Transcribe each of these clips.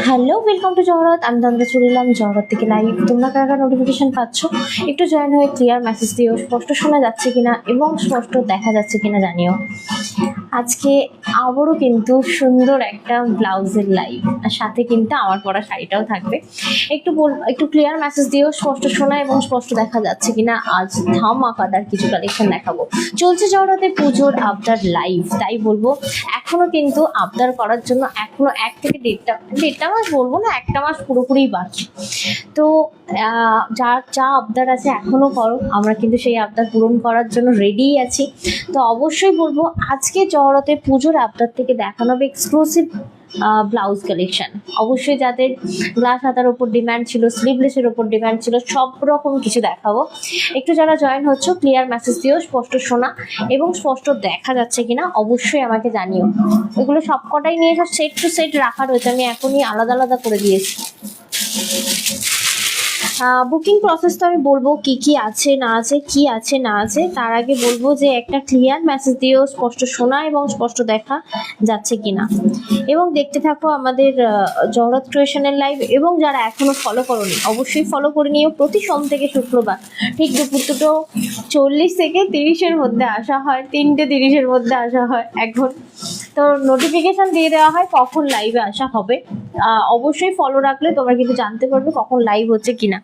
Hello, welcome to জহরত। আমি তন্দ্রা চলে এলাম জহরত থেকে লাইভ। তোমরা কারা কারা নোটিফিকেশন পাচ্ছ একটু জয়েন হয়ে ক্লিয়ার মেসেজ দিও, স্পষ্ট শোনা যাচ্ছে কিনা এবং স্পষ্ট দেখা যাচ্ছে কিনা জানিও। আজকে আবারও কিন্তু সুন্দর একটা ব্লাউজের লাইভ, আর সাথে কিন্তু আমার পরা শাড়িটাও থাকবে। একটু ক্লিয়ার মেসেজ দিও, স্পষ্ট শোনা এবং স্পষ্ট দেখা যাচ্ছে কিনা। আজ ধামাকাদার কিছু কালেকশন দেখাবো। চলছে জহরতে পুজোর আবদার লাইভ, তাই বলবো এখনো কিন্তু আবদার করার জন্য এখনো 1 থেকে দেড়টা মাস, বলবো না 1টা মাস পুরোপুরি বাকি। তো যা আবদার আছে এখনো করো, আমরা কিন্তু সেই আবদার পূরণ করার জন্য রেডিই আছি। তো অবশ্যই বলবো আজকে জহরতে পুজোর আবদার থেকে দেখানো হবে এক্সক্লুসিভ ব্লাউজ কালেকশন। অবশ্যই যাদের গ্লাস হাতার ওপর ডিমান্ড ছিল, স্লিভলেসের ওপর ডিমান্ড ছিল, সব রকম কিছু দেখাবো। একটু যারা জয়েন হচ্ছ ক্লিয়ার মেসেজ দিও, স্পষ্ট শোনা এবং স্পষ্ট দেখা যাচ্ছে কিনা অবশ্যই আমাকে জানিও। এগুলো সবকটাই নিয়ে সব সেট টু সেট রাখা রয়েছে, আমি এখনই আলাদা আলাদা করে দিয়েছি। বুকিং প্রসেস তো আমি বলবো কি কি আছে না আছে। তার আগে বলবো যে একটা ক্লিয়ার মেসেজ দিও, স্পষ্ট শোনা এবং স্পষ্ট দেখা যাচ্ছে কিনা, এবং দেখতে থাকো আমাদের জহরত ক্রিয়েশনের লাইভ। এবং যারা এখনো ফলো করোনি অবশ্যই ফলো করে নিও। প্রতি সোম থেকে শুক্রবার ঠিক দুপুর 2:40 থেকে 30-এর মধ্যে আসা হয়, 3:30-এর মধ্যে আসা হয়, এখন তো নোটিফিকেশন দিয়ে দেওয়া হয় কখন লাইভে আসা হবে। অবশ্যই ফলো রাখলে তোমরা কিন্তু জানতে পারবে কখন লাইভ হচ্ছে কিনা।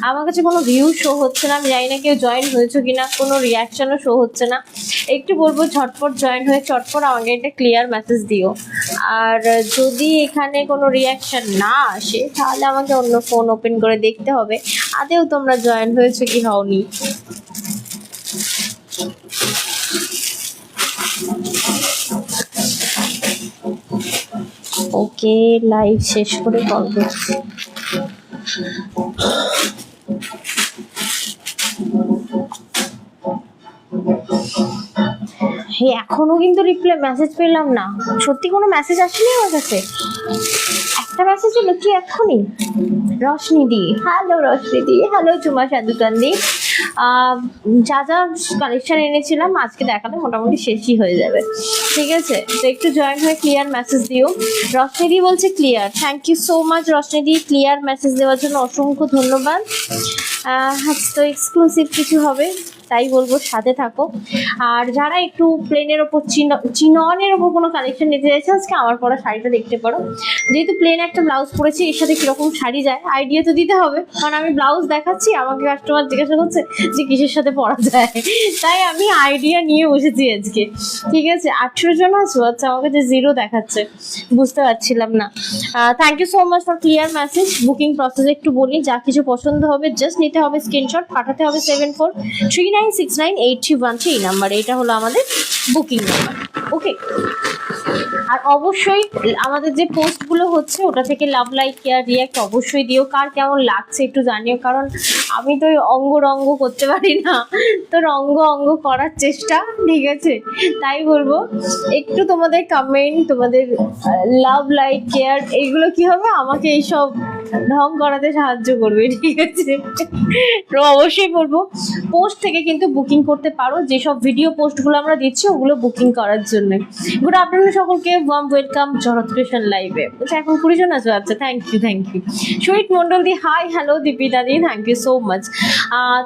আমার কাছে কোনো ভিউ শো হচ্ছে না, আমি জানি না কেউ জয়েন হয়েছো কিনা, কোনো রিয়াকশনও শো হচ্ছে না। একটু বলবো ঝটপট জয়েন হয়ে চটপট আমাকে একটা ক্লিয়ার মেসেজ দিও। আর যদি এখানে কোনো রিয়াকশন না আসে তাহলে আমাকে অন্য ফোন ওপেন করে দেখতে হবে আদেও তোমরা জয়েন হয়েছো কি হওনি। ওকে, লাইভ শেষ করে কল করছি। এখনো কিন্তু রিপ্লাই মেসেজ পেলাম না, সত্যি কোনো মেসেজ আসেনি আমার কাছে। একটা মেসেজ এলো কি এক্ষুনি, রশনিদি, হ্যালো রশনিদি, হ্যালো চুমা সাধুকান্দি। যা কালেকশন এনেছিলাম আজকে দেখালে মোটামুটি শেষই হয়ে যাবে, ঠিক আছে। তো একটু জয়েন হয়ে ক্লিয়ার মেসেজ দিও। রশনিদি বলছে clear, thank you so much রশনিদি, ক্লিয়ার মেসেজ দেওয়ার জন্য অসংখ্য ধন্যবাদ। তো এক্সক্লুসিভ কিছু হবে তাই বলবো সাথে থাকো। আর যারা একটু প্লেনের ওপর চিননের ওপর কোনো কালেকশন নিতে চাইছে আজকে আমার পরা শাড়িটা দেখতে পারো। যেহেতু প্লেন একটা ব্লাউজ পরেছি, এর সাথে কিরকম শাড়ি যায় আইডিয়া তো দিতে হবে, কারণ আমি ব্লাউজ দেখাচ্ছি আমাকে কাস্টমার জিজ্ঞাসা করছে যে কিসের সাথে পরা যায়, তাই আমি আইডিয়া নিয়ে বসেছি আজকে, ঠিক আছে। 18 জন আছো, আচ্ছা আমাকে যে 0 দেখাচ্ছে, বুঝতে পারছিলাম না। Thank you so much for clear message. Booking process একটু বলি, যা কিছু পছন্দ হবে জাস্ট নিতে হবে স্ক্রিনশট, পাঠাতে হবে 7439698313 এই নাম্বারে। এটা হলো আমাদের বুকিং নাম্বার, ওকে। আর অবশ্যই আমাদের যে পোস্টগুলো হচ্ছে ওটা থেকে লাভ, লাইক, কেয়ার, রিয়াক্ট অবশ্যই দিও। কার কেমন লাগছে একটু জানিও, কারণ আমি তো রঙ্গ করতে পারি না, তো অঙ্গ করার চেষ্টা, ঠিক আছে। তাই বলবো একটু তোমাদের কমেন্ট, তোমাদের লাভ, লাইক, কেয়ার এইগুলো কি হবে আমাকে এইসব ঢং করাতে সাহায্য করবে, ঠিক আছে। তো অবশ্যই বলবো পোস্ট থেকে কিন্তু বুকিং করতে পারো, যেসব ভিডিও পোস্টগুলো আমরা দিচ্ছি ওগুলো বুকিং করার জন্য। গুড আফটারনুন সকলকে, ওয়ার্ম ওয়েলকাম জহরত ক্রিয়েশন লাইভে। আচ্ছা এখন 20 জন আছো, আচ্ছা থ্যাংক ইউ। সুইট মন্ডল দি হাই, হ্যালো দীপিতা দি, থ্যাংক ইউ সো মাচ।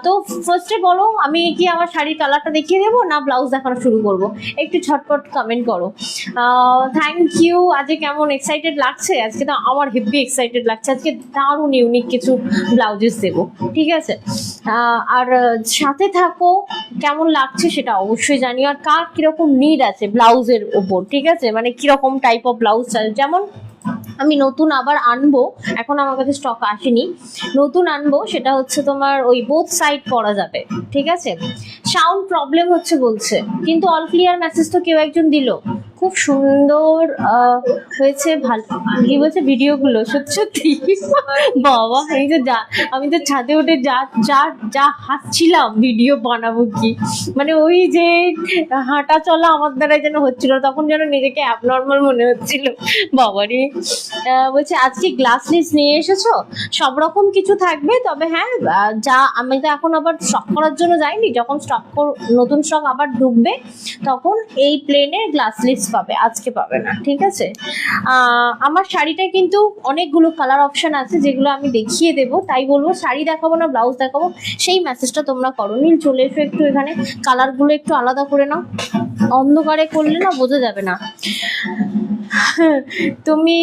তো ফার্স্টে বলো আমি কি আমার শাড়ির কালারটা দেখিয়ে দেবো না ব্লাউজ দেখানো শুরু করবো, একটু ঝটপট কমেন্ট করো। Thank you. আজকে কেমন এক্সাইটেড লাগছে? আজকে তো আমার হেভি এক্সাইটেড লাগছে, আজকে দারুণ ইউনিক কিছু ব্লাউজেস দেবো, ঠিক আছে। আর সাথে থাকো, কেমন লাগছে সেটা অবশ্যই জানিও। আর কার কিরকম নিড আছে ব্লাউজের ওপর, ঠিক আছে, মানে কিরকম টাইপ অফ ব্লাউজ চাই। যেমন আমি নতুন আবার আনবো, এখন আমার কাছে স্টক আসেনি, নতুন আনবো, সেটা হচ্ছে তোমার ওই বোথ সাইড পরা যাবে, ঠিক আছে। সাউন্ড প্রবলেম হচ্ছে বলছে, কিন্তু অল ক্লিয়ার মেসেজ তো কেউ একজন দিল, খুব সুন্দর হয়েছে, ভালো কি বলছে ভিডিওগুলো, সত্যি সত্যি বাবা। আমি তো ছাদে উঠে যা হাসছিলাম ভিডিও বানাবো কি, মানে ওই যে হাঁটা চলা আমার দ্বারা যেন হচ্ছিল, তখন যেন নিজেকে অ্যাবনর্মাল মনে হচ্ছিল বাবারে। বলছে আজকে গ্লাস লিস্ট নিয়ে এসেছো, সব রকম কিছু থাকবে, তবে হ্যাঁ যা আমি তো এখন আবার স্টক করার জন্য যাইনি, যখন নতুন স্টক আবার ঢুকবে তখন এই প্লেনের গ্লাস লিস্ট পাবে, আজকে পাবে না, ঠিক আছে? আমার শাড়িটা কিন্তু অনেকগুলো কালার অপশন আছে যেগুলো আমি দেখিয়ে দেবো, তাই বলবো শাড়ি দেখাবো না ব্লাউজ দেখাবো সেই মেসেজটা তোমরা করো। নীল চলে এসো একটু এখানে, কালারগুলো একটু আলাদা করে নাও, অন্ধকারে করলে না বোঝা যাবে না। তুমি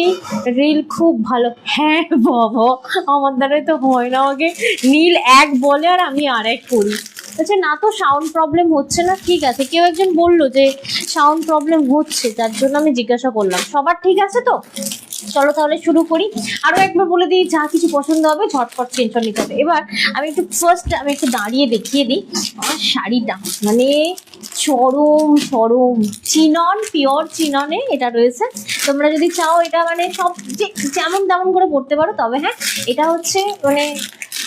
রিল খুব ভালো, হ্যাঁ বাবা আমার দ্বারাই তো হয় না, আমাকে নীল এক বলে আর আমি আর এক করি। আচ্ছা না তো সাউন্ড প্রবলেম হচ্ছে না, ঠিক আছে। কেউ একজন বললো যে সাউন্ড প্রবলেম হচ্ছে, তার জন্য আমি জিজ্ঞাসা করলাম। সবার ঠিক আছে তো? চলো তাহলে শুরু করি। আরো একবার বলে দিই, যা কিছু পছন্দ হবে ঝটপট স্ক্রিনশট নিতে হবে। এবার আমি একটু দাঁড়িয়ে দেখিয়ে দিই আমার শাড়িটা, মানে চরম চিনন, পিওর চিননে এটা রয়েছে। তোমরা যদি চাও এটা মানে সব যেমন তেমন করে পড়তে পারো, তবে হ্যাঁ এটা হচ্ছে মানে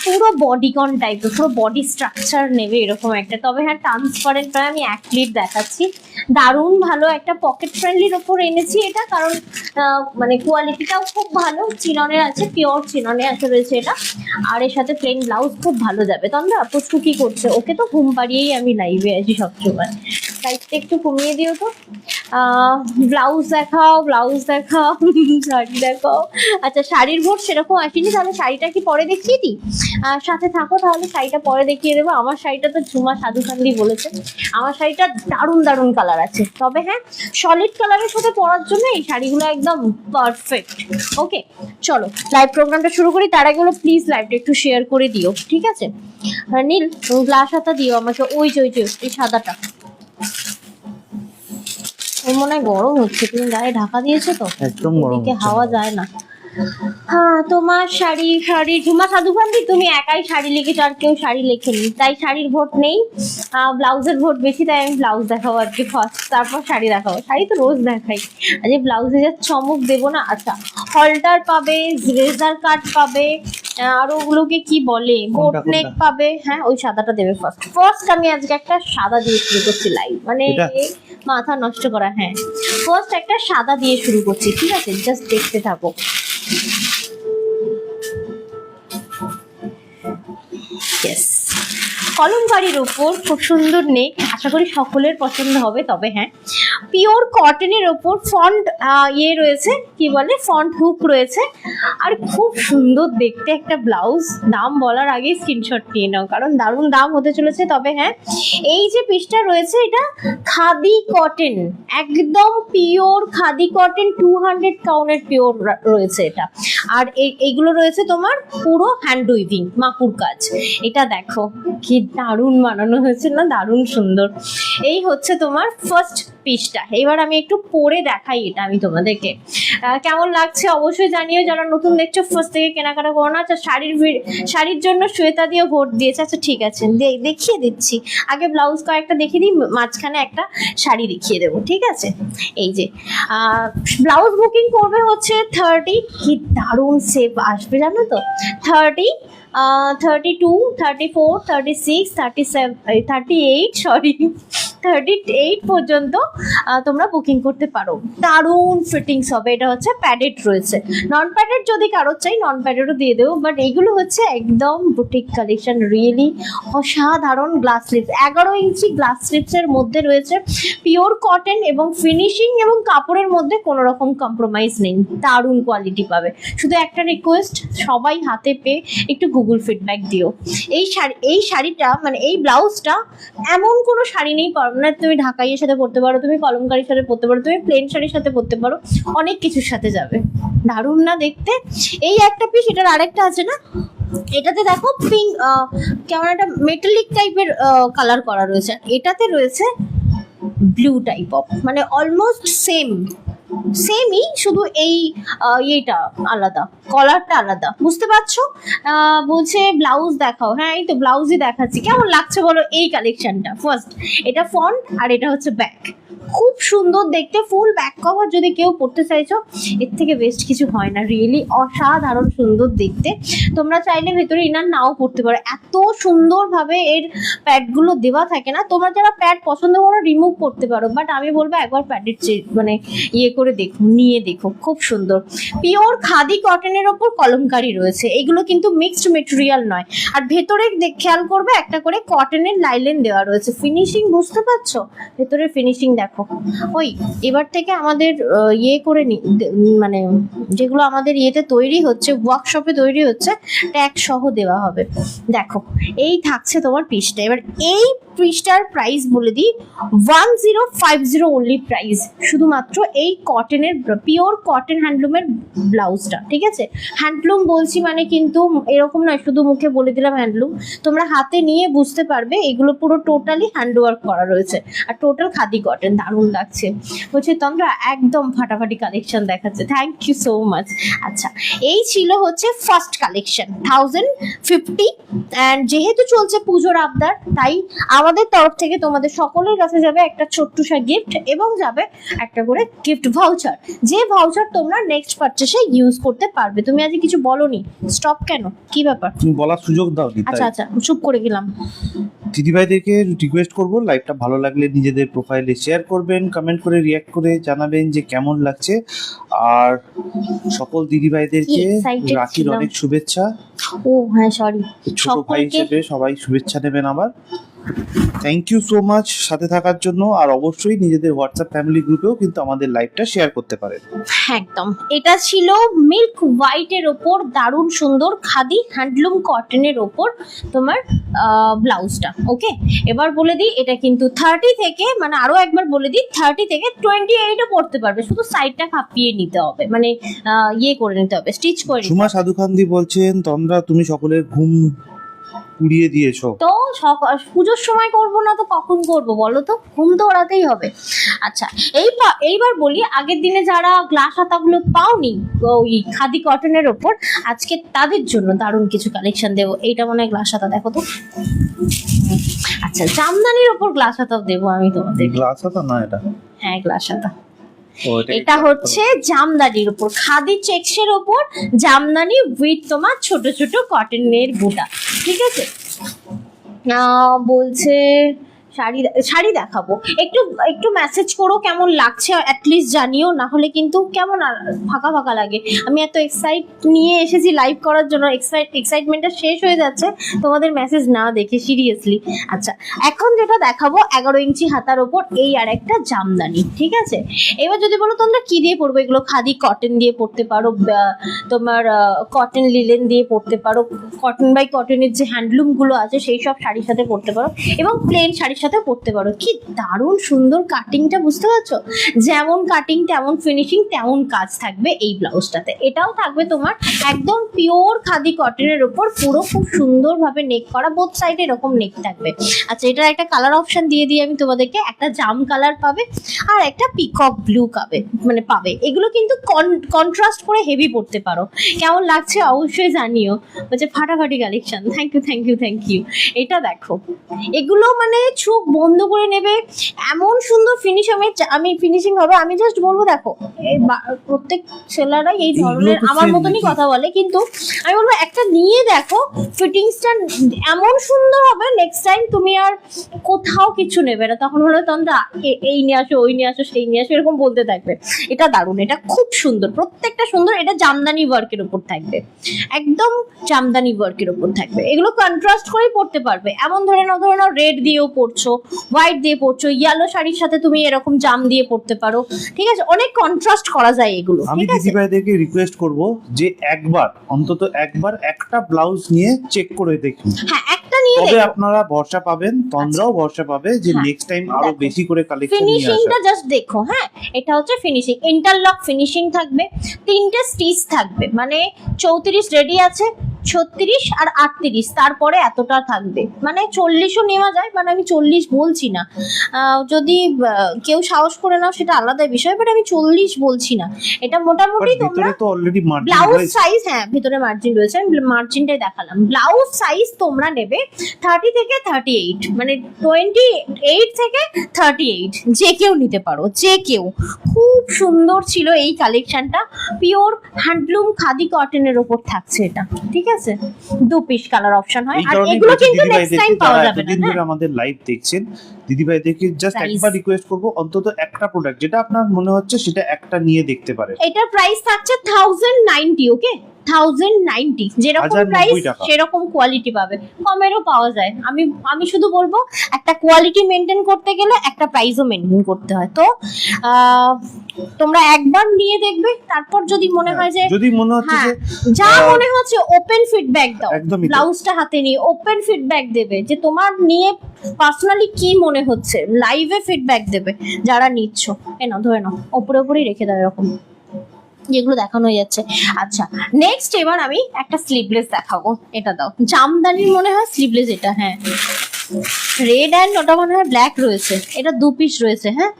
পুরো বডিকন টাইপের, পুরো বডি স্ট্রাকচার নেবে এরকম একটা। তবে হ্যাঁ ট্রান্সপারেন্ট নয়, আমি এক প্লেট দেখাচ্ছি। দারুণ ভালো একটা পকেট ফ্রেন্ডলির ওপর এনেছি এটা, কারণ মানে কোয়ালিটিটাও খুব ভালো, চিননের আছে, পিওর চিননে আছে রয়েছে এটা। আর এর সাথে প্লেন ব্লাউজ খুব ভালো যাবে। তন্দ্রা পুষ্পু কি করছে? ওকে তো ঘুম পাড়িয়েই আমি লাইভে আছি সবসময়। লাইভটা একটু কমিয়ে দিও তো। ব্লাউজ দেখাও, শাড়ি দেখাও। আচ্ছা শাড়ির ভোট সেরকম আসেনি, তাহলে শাড়িটা কি পরে দেখিয়ে দিই? সাথে থাকো তাহলে, শাড়িটা পরে দেখিয়ে দেবো। আমার শাড়িটা তো ঝুমা সাধুকান্দি বলেছে, আমার শাড়িটা দারুণ কালার আছে। তবে হ্যাঁ সলিড কালারের সাথে পরার জন্য এই শাড়িগুলো একদম পারফেক্ট। ওকে চলো লাইভ প্রোগ্রামটা শুরু করি। তার আগে প্লিজ লাইভটা একটু শেয়ার করে দিও, ঠিক আছে? নীল গ্লাস হাতা দিও আমাকে, ওই যে এই সাদাটা। ওর মনে হয় গরম হচ্ছে, তুমি গায়ে ঢাকা দিয়েছো তো, একদম হাওয়া যায় না। হ্যাঁ তোমার শাড়ি ঝুমা সাধুকান্দি তুমি একাই শাড়ি লিখেছো, আর কেউ শাড়ি লেখেনি, তাই শাড়ির ভোট নেই। ব্লাউজের ভোট বেশি, তাই আমি ব্লাউজ দেখাবো আজকে ফার্স্ট, তারপর শাড়ি দেখাবো। শাড়ি তো রোজ দেখাই, আজকে ব্লাউজে যা চমক দেবো না। আচ্ছা হলটার পাবে, রেজার কাট পাবে, আর ওগুলোকে কি বলে, বোট নেক পাবে। হ্যাঁ ওই সাদাটা দেবে ফার্স্ট। আমি আজকে একটা সাদা দিয়ে শুরু করছি লাইভ, মানে মাথা নষ্ট করা। হ্যাঁ ফার্স্ট একটা সাদা দিয়ে শুরু করছি, ঠিক আছে? জাস্ট দেখতে থাকো। কলমকারীর ওপর খুব সুন্দর নেক, আশা করি সকলের পছন্দ হবে। তবে হ্যাঁ পিওর কটনের ওপর ফন্ট রয়েছে, কি বলে, ফন্ট হুক রয়েছে, আর খুব সুন্দর দেখতে একটা ব্লাউজ। দাম বলার আগে স্ক্রিনশট নিয়ে নাও, কারণ দারুণ দাম হতে চলেছে। তবে হ্যাঁ এই যে পিসটা রয়েছে এটা খাদি কটন, একদম পিওর খাদি কটন, 200 কাউন্টের পিওর রয়েছে এটা। আর এইগুলো রয়েছে তোমার পুরো হ্যান্ড উইভিং, মাকুর কাজ। এটা দেখো কি দারুণ বানানো হয়েছে না, দারুণ সুন্দর। এই হচ্ছে তোমার ফার্স্ট পিসটা। এবার আমি একটু পরে দেখাই এটা আমি তোমাদেরকে, কেমন লাগছে অবশ্যই জানিও। যারা নতুন দেখছো ফার্স্ট থেকে কেনাকাটা করো না। আচ্ছা শাড়ির জন্য শ্বেতা দিয়ে ভোট দিয়েছে, আচ্ছা ঠিক আছে দেখিয়ে দিচ্ছি। আগে ব্লাউজ কয়েকটা দেখিয়ে দিই, মাঝখানে একটা শাড়ি দেখিয়ে দেবো, ঠিক আছে? এই যে ব্লাউজ বুকিং করবে হচ্ছে 30, কি দারুণ শেপ আসবে জানো তো, 30, 32, 34, 36, 37, 38 সরি 38 পর্যন্ত তোমরা বুকিং করতে পারো। দারুণ ফিটিংস হবে। এটা হচ্ছে প্যাডেড রয়েছে, নন প্যাডেড যদি কারোর চাই নন প্যাডেডও দিয়ে দেবো, বাট এইগুলো হচ্ছে একদম বুটিক কালেকশন, রিয়েলি অসাধারণ। গ্লাস স্লিপস 11 ইঞ্চি গ্লাস স্লিপসের মধ্যে রয়েছে, পিওর কটন এবং ফিনিশিং এবং কাপড়ের মধ্যে কোনো রকম কম্প্রোমাইজ নেই, দারুণ কোয়ালিটি পাবে। শুধু একটা রিকোয়েস্ট, সবাই হাতে পেয়ে একটু গুগল ফিডব্যাক দিও। এই শাড়িটা মানে এই ব্লাউজটা এমন কোনো শাড়ি নেই, মানে তুমি ঢাকাইয়ের সাথে পরতে পারো, তুমি কলমকারীর সাথে পরতে পারো, তুমি প্লেন শাড়ির সাথে পরতে পারো, অনেক কিছুর সাথে যাবে। দারুণ না দেখতে? এই একটা পিস, এটার আরেকটা আছে না, এটাতে দেখো পিঙ্ক কেমন একটা মেটালিক টাইপের কালার করা রয়েছে, এটাতে রয়েছে ব্লু টাইপ অফ, মানে অলমোস্ট সেমই, শুধু এই ইয়েটা আলাদা, কলারটা আলাদা, বুঝতে পারছো? বলছে ব্লাউজ দেখাও, হ্যাঁ এই তো ব্লাউজই দেখাচ্ছি। কেমন লাগছে বলো এই কালেকশনটা? ফার্স্ট এটা ফ্রন্ট আর এটা হচ্ছে ব্যাক, খুব সুন্দর দেখতে। ফুল ব্যাক কভার যদি কেউ পড়তে চাইছো, এর থেকে বেস্ট কিছু হয় না, রিয়েলি অসাধারণ সুন্দর দেখতে। তোমরা চাইলে ভেতরে ইনার নাও পড়তে পারো, এত সুন্দরভাবে এর প্যাডগুলো দেওয়া থাকে না। তোমরা যারা প্যাড পছন্দ করো রিমুভ করতে পারো, বাট আমি বলবো একবার প্যাডের মানে ইয়ে করে দেখো, নিয়ে দেখো, খুব সুন্দর পিওর খাদি কটনের ওপর কলমকারি রয়েছে। এগুলো কিন্তু মিক্সড মেটেরিয়াল নয়। আর ভেতরে খেয়াল করবে একটা করে কটনের লাইলেন দেওয়া রয়েছে। ফিনিশিং বুঝতে পারছো? ভেতরে ফিনিশিং দেখো। ওই এবার থেকে আমাদের ইয়ে করে মানে যেগুলো আমাদের ইয়েতে তৈরি হচ্ছে, ওয়ার্কশপে তৈরি হচ্ছে, ট্যাগ সহ দেওয়া হবে। দেখো এই থাকছে তোমার পিসটা। এবার এই পিসটার প্রাইস বলে দিই 1050 অনলি প্রাইস, শুধুমাত্র এই কটনের পিওর কটন হ্যান্ডলুমের ব্লাউজটা। ঠিক আছে, হ্যান্ডলুম বলছি মানে কিন্তু এরকম নয় শুধু মুখে বলে দিলাম হ্যান্ডলুম, তোমরা হাতে নিয়ে বুঝতে পারবে এগুলো পুরো টোটালি হ্যান্ডওয়ার্ক করা রয়েছে আর টোটাল খাদি কটন। দারুণ লাগছে বলছি তোমরা, একদম ফাটাফাটি কালেকশন দেখাচ্ছে। Thank you so much. আচ্ছা এই ছিল হচ্ছে ফার্স্ট কালেকশন 1050। অ্যান্ড যেহেতু চলছে পুজোর আবদার, তাই আমাদের তরফ থেকে তোমাদের সকলের কাছে যাবে একটা ছোট্টসা গিফট এবং যাবে একটা করে গিফট ভাউচার, যে ভাউচার তোমরা নেক্সট পারচেসে ইউজ করতে পারবে। তুমি আজ কিছু বলনি, স্টপ কেন, কি ব্যাপার? তুমি বলার সুযোগ দাও। আচ্ছা আচ্ছা, চুপ করে গেলাম। দিদিভাইদেরকে রিকোয়েস্ট করব, লাইভটা ভালো লাগলে নিজেদের প্রোফাইলে শেয়ার করবেন, কমেন্ট করে রিয়াক্ট করে জানাবেন যে কেমন লাগছে। আর সকল দিদিভাইদেরকে রাখির অনেক শুভেচ্ছা। ও হ্যাঁ সরি, ছোট ভাই হিসেবে সবাই শুভেচ্ছা নেবেন আমার। থ্যাংক ইউ সো মাচ সাথে থাকার জন্য। আর অবশ্যই নিজেদের হোয়াটসঅ্যাপ ফ্যামিলি গ্রুপেও কিন্তু আমাদের লাইভটা শেয়ার করতে পারেন। একদম, এটা ছিল মিল্ক হোয়াইটের ওপর দারুণ সুন্দর খাদি হ্যান্ডলুম কটনের ওপর তোমার ব্লাউজটা। ওকে, এবার বলে দিই এটা কিন্তু 30 থেকে, মানে আরো একবার বলে দিই 30 থেকে 28ও পড়তে পারবে, শুধু সাইডটা খাপিয়ে নিতে হবে, মানে ইয়ে করে নিতে হবে, স্টিচ করে। সুমা সাধুখান্দি বলছেন, তন্দ্রা তুমি সকলের ঘুম উড়িয়ে দিয়েছো। তো পুজোর সময় করব না তো কখন করব বলো তো? ঘুম তো ওড়াতেই হবে। আচ্ছা এইবার বলি, আগের দিনে যারা গ্লাস হাতাগুলো পাওনি ওই খাদি কটনের ওপর, আজকে তাদের জন্য দারুণ কিছু কালেকশন দেবো। এইটা মনে হয় গ্লাস হাতা, দেখো তো। আচ্ছা জামদানির ওপর গ্লাস হাতাও দেবো আমি তোমাদের। গ্লাস হাতা না এটা? হ্যাঁ গ্লাস হাতা। এটা হচ্ছে জামদানির উপর, খাদি চেক্সের উপর জামদানি উইথ তোমার ছোট ছোট কটনের বুটা। ঠিক আছে, বলছে শাড়ি দেখাবো, একটু মেসেজ করো কেমন লাগছে, অ্যাটলিস্ট জানিও, না হলে কিন্তু কেমন ফাঁকা ফাঁকা লাগে। আমি এত এক্সাইট নিয়ে এসেছি লাইভ করার জন্য, এক্সাইটমেন্টটা শেষ হয়ে যাচ্ছে তোমাদের মেসেজ না দেখে, সিরিয়াসলি। আচ্ছা এখন যেটা দেখাবো 11 ইঞ্চি হাতার ওপর এই আর একটা জামদানি। ঠিক আছে, এবার যদি বলো তোমরা কি দিয়ে পরবো, এগুলো খাদি কটন দিয়ে পরতে পারো, তোমার কটন লিলেন দিয়ে পরতে পারো, কটন বাই কটনের যে হ্যান্ডলুম গুলো আছে সেই সব শাড়ির সাথে পরতে পারো, এবং প্লেন শাড়ির সাথে পরতে পারো। কি দারুণ সুন্দর কাটিংটা, বুঝতে পারছো? যেমন কাটিং তেমন ফিনিশিং তেমন কাজ থাকবে এই ব্লাউজটাতে। এটাও থাকবে তোমার একদম পিওর খাদি কটনের উপর, পুরো খুব সুন্দরভাবে নেক করা, বোথ সাইডে এরকম নেক থাকবে। আচ্ছা এটার একটা কালার অপশন দিয়ে দিই আমি তোমাদেরকে, একটা জাম কালার পাবে আর একটা পিকক ব্লু পাবে। এগুলো কিন্তু কন্ট্রাস্ট করে হেভি পড়তে পারো। কেমন লাগছে অবশ্যই জানিও। বলছে ফাটাফাটি কালেকশন, থ্যাংক ইউ। এটা দেখো, এগুলো মানে চোখ বন্ধ করে নেবে, এমন সুন্দর ফিনিশিং হবে। আমি জাস্ট বলবো দেখো, প্রত্যেক সেলাররাই এই ধরনের আমার মতনই কথা বলে, কিন্তু আমি বলবো একটা নিয়ে দেখো, ফিটিংসটা এমন সুন্দর হবে, নেক্সট টাইম তুমি আর কোথাও কিছু নেবে না, তখন হলো তোমরা এই নিয়ে আসো, ওই নিয়ে আসো, সেই নিয়ে আসো, এরকম বলতে থাকবে। এটা দারুণ, এটা খুব সুন্দর, প্রত্যেকটা সুন্দর। এটা জামদানি ওয়ার্কের উপর থাকবে, একদম জামদানি ওয়ার্কের উপর থাকবে। এগুলো কন্ট্রাস্ট করেই পড়তে পারবে, এমন ধরে নাও রেড দিয়েও পড়ছো, হোয়াইট দিয়ে পড়ছো, ইয়েলো শাড়ির সাথে তুমি এরকম জাম দিয়ে পড়তে পারো। ঠিক আছে, অনেক কন্ট্রাস্ট করা যায় এগুলো। আমি দিদিভাইদেরকে রিকোয়েস্ট করব যে অন্তত একবার একটা ব্লাউজ নিয়ে চেক করে দেখুন। হ্যাঁ একটা নিয়ে তবে আপনারা ভরসা পাবেন, তন্দ্রাও ভরসা পাবে যে নেক্সট টাইম আরো বেশি করে কালেকশন নিয়ে আসা। ফিনিশিংটা জাস্ট দেখো। হ্যাঁ এটা হচ্ছে ফিনিশিং, ইন্টারলক ফিনিশিং থাকবে, 3টে স্টিচ থাকবে, মানে 34 রেডি আছে, 36 আর 38, তারপরে এতটা থাকবে, মানে 40ও নেওয়া যায়, মানে আমি 40 বলছি না, যদি কেউ সাহস করে নাও সেটা আলাদা বিষয়, বাট আমি 40 বলছি না। এটা মোটামুটি তোমরা তো অলরেডি মার্জিন ব্লাউজ সাইজ, হ্যাঁ ভিতরে মার্জিন রয়েছে, আমি মার্জিনটাই দেখালাম। ব্লাউজ সাইজ তোমরা নেবে 30 থেকে 38, মানে 28 থেকে 38, যে কেউ নিতে পারো, যে কেউ। খুব সুন্দর ছিল এই কালেকশনটা, পিওর হ্যান্ডলুম খাদি কটনের ওপর থাকছে এটা। ঠিক আছে, আছে, 2 পিস কালার অপশন হয়। এই আর কারণেই এগুলো বলছি কিন্তু নেক্সট টাইম দিদিভাইদেরকে, পাওয়া যারা যাবে না। এতদিন ধরে আমাদের লাইভ দেখছেন, দিদিভাইদেরকে জাস্ট Price। একবার রিকোয়েস্ট করব অন্তত একটা প্রোডাক্ট যেটা আপনার মনে হচ্ছে সেটা একটা নিয়ে দেখতে পারেন। এটার প্রাইস থাকছে 1090, ওকে 1090, যেরকম 1090 প্রাইস টাকা। সেরকম কোয়ালিটি পাবে, কমেরও পাওয়া যায়। আমি শুধু বলবো একটা কোয়ালিটি মেনটেন করতে গেলে একটা প্রাইসও মেনটেন করতে হয়। তো তোমরা একবার নিয়ে দেখবে, তারপর যদি মনে হয় যে যদি মনে হচ্ছে হ্যাঁ, যে যা মনে হচ্ছে ওপেন ফিডব্যাক দাও। একদমই তাই। ব্লাউজটা হাতে নিয়ে ওপেন ফিডব্যাক দেবে যে তোমার নিয়ে পার্সোনালি কি মনে হচ্ছে, লাইভে ফিডব্যাক দেবে যারা নিচ্ছ। নাও ধরে নাও, ওপরে ওপরেই রেখে দাও এরকম, যেগুলো দেখানো হয়ে যাচ্ছে। আচ্ছা নেক্সট এবার আমি একটা স্লিভলেস দেখাবো। এটা দাও, জামদানির মনে হয় স্লিভলেস এটা, হ্যাঁ রেড অ্যান্ড ওটা মনে হয় ব্ল্যাক রয়েছে। এটা 2 পিস রয়েছে। হ্যাঁ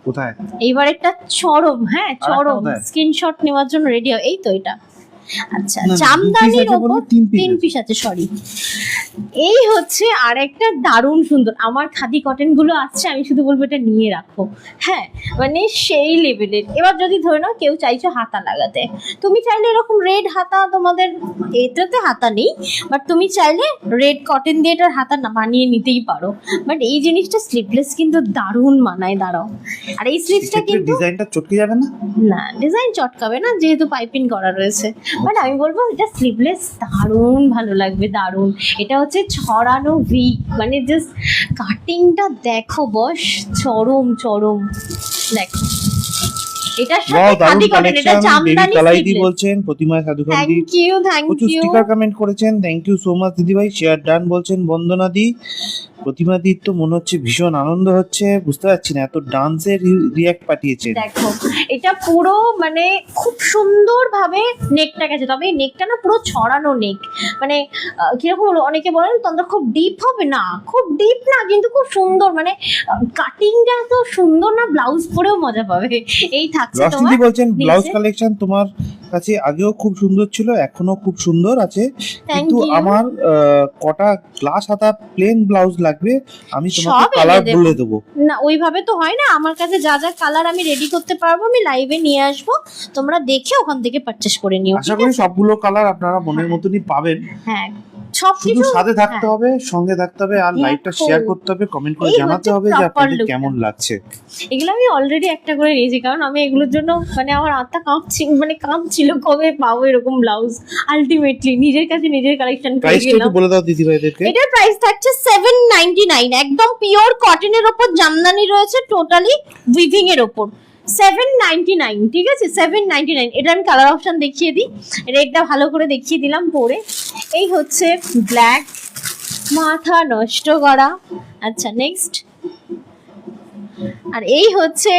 কোথায় এইবার একটা চরম, হ্যাঁ চরম কোথায়? স্ক্রিনশট নেওয়ার জন্য রেডি হয়। এই তো এটা। আচ্ছা না, জামদানির 2 piece আছে ওপর বললে 3 piece 3 পিস আছে, সরি। এই হচ্ছে আরেকটা দারুণ সুন্দর, আমার খাদি কটন গুলো আসছে, আমি শুধু বলবো এটা নিয়ে রাখো। হ্যাঁ মানে সেই লেভেলের। এবার যদি ধরে নাও কেউ চাইছো হাতা লাগাতে, তুমি চাইলে এরকম রেড হাতা, তোমাদের এটাতে হাতা নেই, বাট তুমি চাইলে রেড কটন দিয়ে এটার হাতা না বানিয়ে নিতেই পারো। বাট এই জিনিসটা স্লিভলেস কিন্তু দারুণ মানায়। দাঁড়াও, আর এই স্লিভসটা এক্ষেত্রে কিন্তু ডিজাইনটা চটকে যাবে না? না ডিজাইন চটকাবে না, যেহেতু পাইপিং করা রয়েছে। বাট আমি বলবো এটা স্লিভলেস দারুণ ভালো লাগবে, দারুণ। এটা হচ্ছে ছড়ানো ভি, মানে জাস্ট কাটিংটা দেখো বস, চরম চরম। দেখো এটার ওয়াও, সাথে দারুণ খাদি কটন, এটা কালেকশন। দেবী জামদানি কালাইদি স্লিভলেস। বলছেন, প্রতিমা সাধুখান্দি থ্যাংক ইউ, থ্যাংক প্রচুর ইউ। স্টিকার কমেন্ট করেছেন, থ্যাংক ইউ সো মাচ দিদি ভাই। শেয়ার ডান বলছেন বন্দনা দি। প্রতিমা দির তো মনে হচ্ছে ভীষণ আনন্দ হচ্ছে, বুঝতে পারছি না, এত ডান্সের রিয়াক্ট পাঠিয়েছেন। দেখো এটা পুরো মানে খুব সুন্দর ভাবে নেকটা গেছে, তবে এই নেকটা না পুরো ছড়ানো নেক। মানে কিরকম হলো, অনেকে বলেন তন্দ্রা খুব ডিপ হবে না, খুব ডিপ না, কিন্তু খুব সুন্দর, মানে কাটিংটা তো সুন্দর না, ব্লাউজ পরেও মজা পাবে। এই থাকছে তোমার রশ্মিদি বলছেন ব্লাউজ নিচে। কালেকশন তোমার কাছে আগেও খুব সুন্দর ছিল, এখনো খুব সুন্দর আছে, কিন্তু you. আমার কটা গ্লাস হাতা প্লেন ব্লাউজ লাগবে, আমি তোমাকে সব এনে কালার দেবো। বলে দেবো। না ওইভাবে তো হয় না, আমার কাছে যা যা কালার আমি রেডি করতে পারবো আমি লাইভে নিয়ে আসবো, তোমরা দেখে ওখান থেকে পারচেস করে নিও। আশা করি সবগুলো কালার আপনারা মনের মতনই পাবেন। হ্যাঁ শুধু সবকিছু সাথে থাকতে হ্যাঁ। হবে, সঙ্গে থাকতে হবে, আর দেখো। লাইভটা শেয়ার করতে হবে, কমেন্ট করে এই জানাতে হচ্ছে হবে যে proper আপনাদের look টা। কেমন লাগছে। এগুলো আমি অলরেডি একটা করে নিয়েছি, কারণ আমি এগুলোর জন্য মানে আমার আত্মা কাঁপছিল কবে পাবো এরকম ব্লাউজ। আলটিমেটলি নিজের কাছে নিজের কালেকশন পেয়ে প্রাইসটা গেলাম। একটু বলে দাও দিদি ভাইদেরকে। এটার প্রাইস থাকছে 799, একদম পিওর কটনের ওপর জামদানি রয়েছে, টোটালি উইভিং এর ওপর 799, ঠিক আছে 799। এটা আমি কালার অপশন দেখিয়ে দিই, রেডটা ভালো করে দেখিয়ে দিলাম পরে। এই হচ্ছে ব্ল্যাক, মাথা নষ্ট করা। আচ্ছা নেক্সট, আর এই হচ্ছে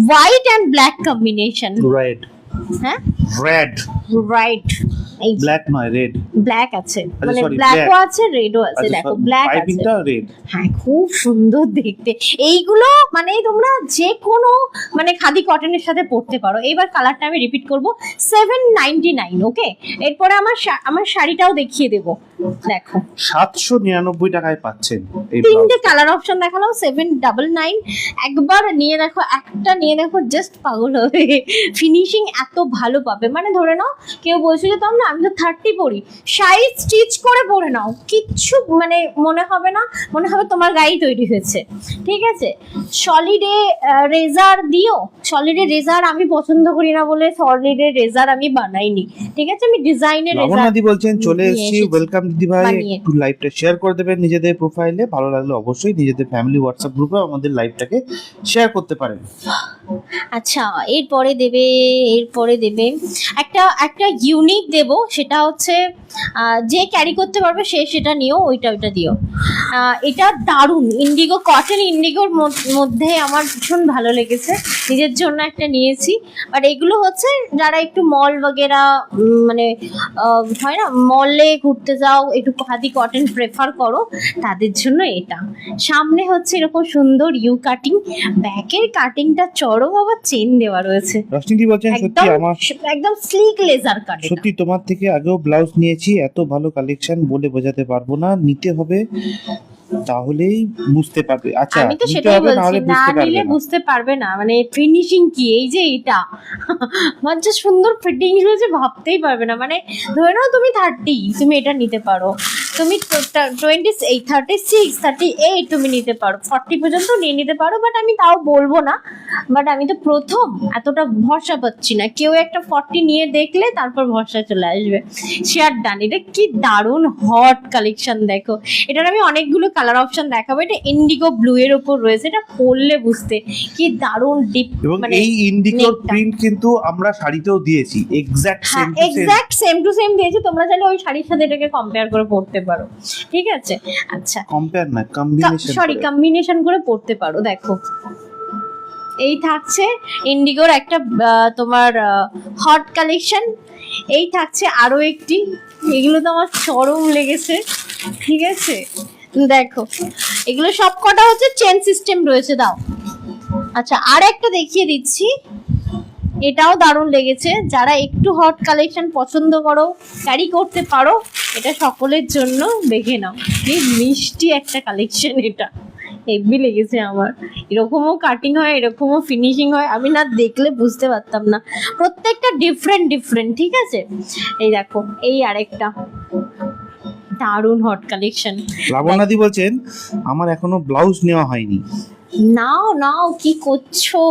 white and black combination. Red, হ্যাঁ রেড, রাইট, এই ব্ল্যাক নয় রেড। ব্ল্যাক আছে, আচ্ছা, মানে sorry, ব্ল্যাকও black। আছে রেডও আছে। দেখো ব্ল্যাক আছে, পাইপিংটা রেড। হ্যাঁ খুব সুন্দর দেখতে। এইগুলো মানে তোমরা যে কোনো মানে খাদি কটনের সাথে পরতে পারো। এইবার কালারটা আমি রিপিট করব, 799, ওকে। এরপরে আমার শাড়িটাও দেখিয়ে দেবো। দেখো 799 টাকায় পাচ্ছেন এই তিনটে কালার অপশন দেখালাম, 799। একবার নিয়ে দেখো, একটা নিয়ে দেখো, জাস্ট পাগল হবে। ফিনিশিং এত ভালো পাবে, মানে ধরে নাও কেউ বলছে যে তোমরা আমি তো 30 পরি, সাইজ স্টিচ করে পরে নাও, কিচ্ছু মানে মনে হবে না, মনে হবে তোমার গায়ে তৈরি হয়েছে, ঠিক আছে। সলিডে রেজার দিও, সলিডে রেজার আমি পছন্দ করি না বলে সলিডে রেজার আমি বানাইনি, ঠিক আছে। আমি ডিজাইনের রেজার লাবণ্যাদি বলছেন চলে নিয়ে এসেছি, এসেছি ওয়েলকাম দিদি ভাই। বানিয়ে। একটু লাইভটা শেয়ার করে দেবেন নিজেদের প্রোফাইলে, ভালো লাগলে অবশ্যই নিজেদের ফ্যামিলি হোয়াটসঅ্যাপ গ্রুপে আমাদের লাইভটাকে শেয়ার করতে পারেন। আচ্ছা এরপরে দেবে একটা ইউনিক দেব, সেটা হচ্ছে যে ক্যারি করতে পারবে সে সেটা নিও, ওইটা দিও। এটা দারুণ ইন্ডিগো, কটন ইন্ডিগোর মধ্যে আমার ভীষণ ভালো লেগেছে, নিজের জন্য একটা নিয়েছি। বাট এগুলো হচ্ছে যারা একটু মল বগেরা মানে হয় না, মলে ঘুরতে যাও, একটু খাদি কটন প্রেফার করো, তাদের জন্য এটা। সামনে হচ্ছে এরকম সুন্দর ইউ কাটিং, ব্যাকের কাটিংটা চরম, আবার চেন দেওয়া রয়েছে, রশ্মিদি বলছেন সত্যি একদম স্লিক লেজার কাট। সত্যি তোমার থেকে আগেও ব্লাউজ নিয়েছি, এত ভালো কালেকশন বলে বোঝাতে পারবো না, নিতে হবে তাহলেই বুঝতে পারবে। আচ্ছা আমি তো নিতে সেটাই হবে, বলছি, নাহলে না বুঝতে পারবে নিলে না। বুঝতে পারবে না মানে ফিনিশিং কি। এই যে এটা আমার যে সুন্দর ফিটিং হয়েছে ভাবতেই পারবে না। মানে ধরে নাও তুমি 30, তুমি এটা নিতে পারো, তুমি 36, 38 তুমি নিতে পারো, 40 পর্যন্ত নিয়ে নিতে পারো। বাট আমি তাও বলবো না, বাট আমি তো প্রথম এতটা ভরসা পাচ্ছি না। কেউ একটা 40 নিয়ে দেখলে তারপর ভরসা চলে আসবে। শেয়ার ডান, এটা কি দারুণ হট কালেকশন দেখো। এটার আমি অনেকগুলো কালার অপশন দেখাবো। এটা ইন্ডিগো ব্লু এর উপর রয়েছে, এটা পরলে বুঝতে কি দারুণ ডিপ। এবং মানে এই ইন্ডিগোর নেকটা। প্রিন্ট কিন্তু আমরা শাড়িতেও দিয়েছি, এক্স্যাক্ট হ্যাঁ same to same. Exact same to same দিয়েছি, তোমরা চাইলে ওই শাড়ির সাথে এটাকে কম্পেয়ার করে পড়তে পারো, ঠিক আছে। আচ্ছা কম্পেয়ার না, কম্বিনেশন। সরি কম্বিনেশন করে পড়তে পারো। দেখো এই থাকছে ইন্ডিগোর একটা তোমার হট কালেকশন। এই থাকছে আরো একটি, এগুলো তো আমার চরম লেগেছে, ঠিক আছে। দেখো এগুলো সব কটা হচ্ছে চেন সিস্টেম রয়েছে। দাও আচ্ছা আর একটা দেখিয়ে দিচ্ছি, এটাও দারুণ লেগেছে। যারা একটু হট কালেকশন পছন্দ করো, ক্যারি করতে পারো, এটা সকলের জন্য। দেখে নাও কি মিষ্টি একটা কালেকশন, এটা হেভি লেগেছে আমার। এরকমও কাটিং হয়, এরকমও ফিনিশিং হয়, আমি না দেখলে বুঝতে পারতাম না। প্রত্যেকটা ডিফারেন্ট ডিফারেন্ট, ঠিক আছে। এই দেখো এই আরেকটা দারুণ হট কালেকশন। লাবণ্যাদি বলছেন আমার এখনো ব্লাউজ নেওয়া হয়নি। নাও নাও, কি করছো?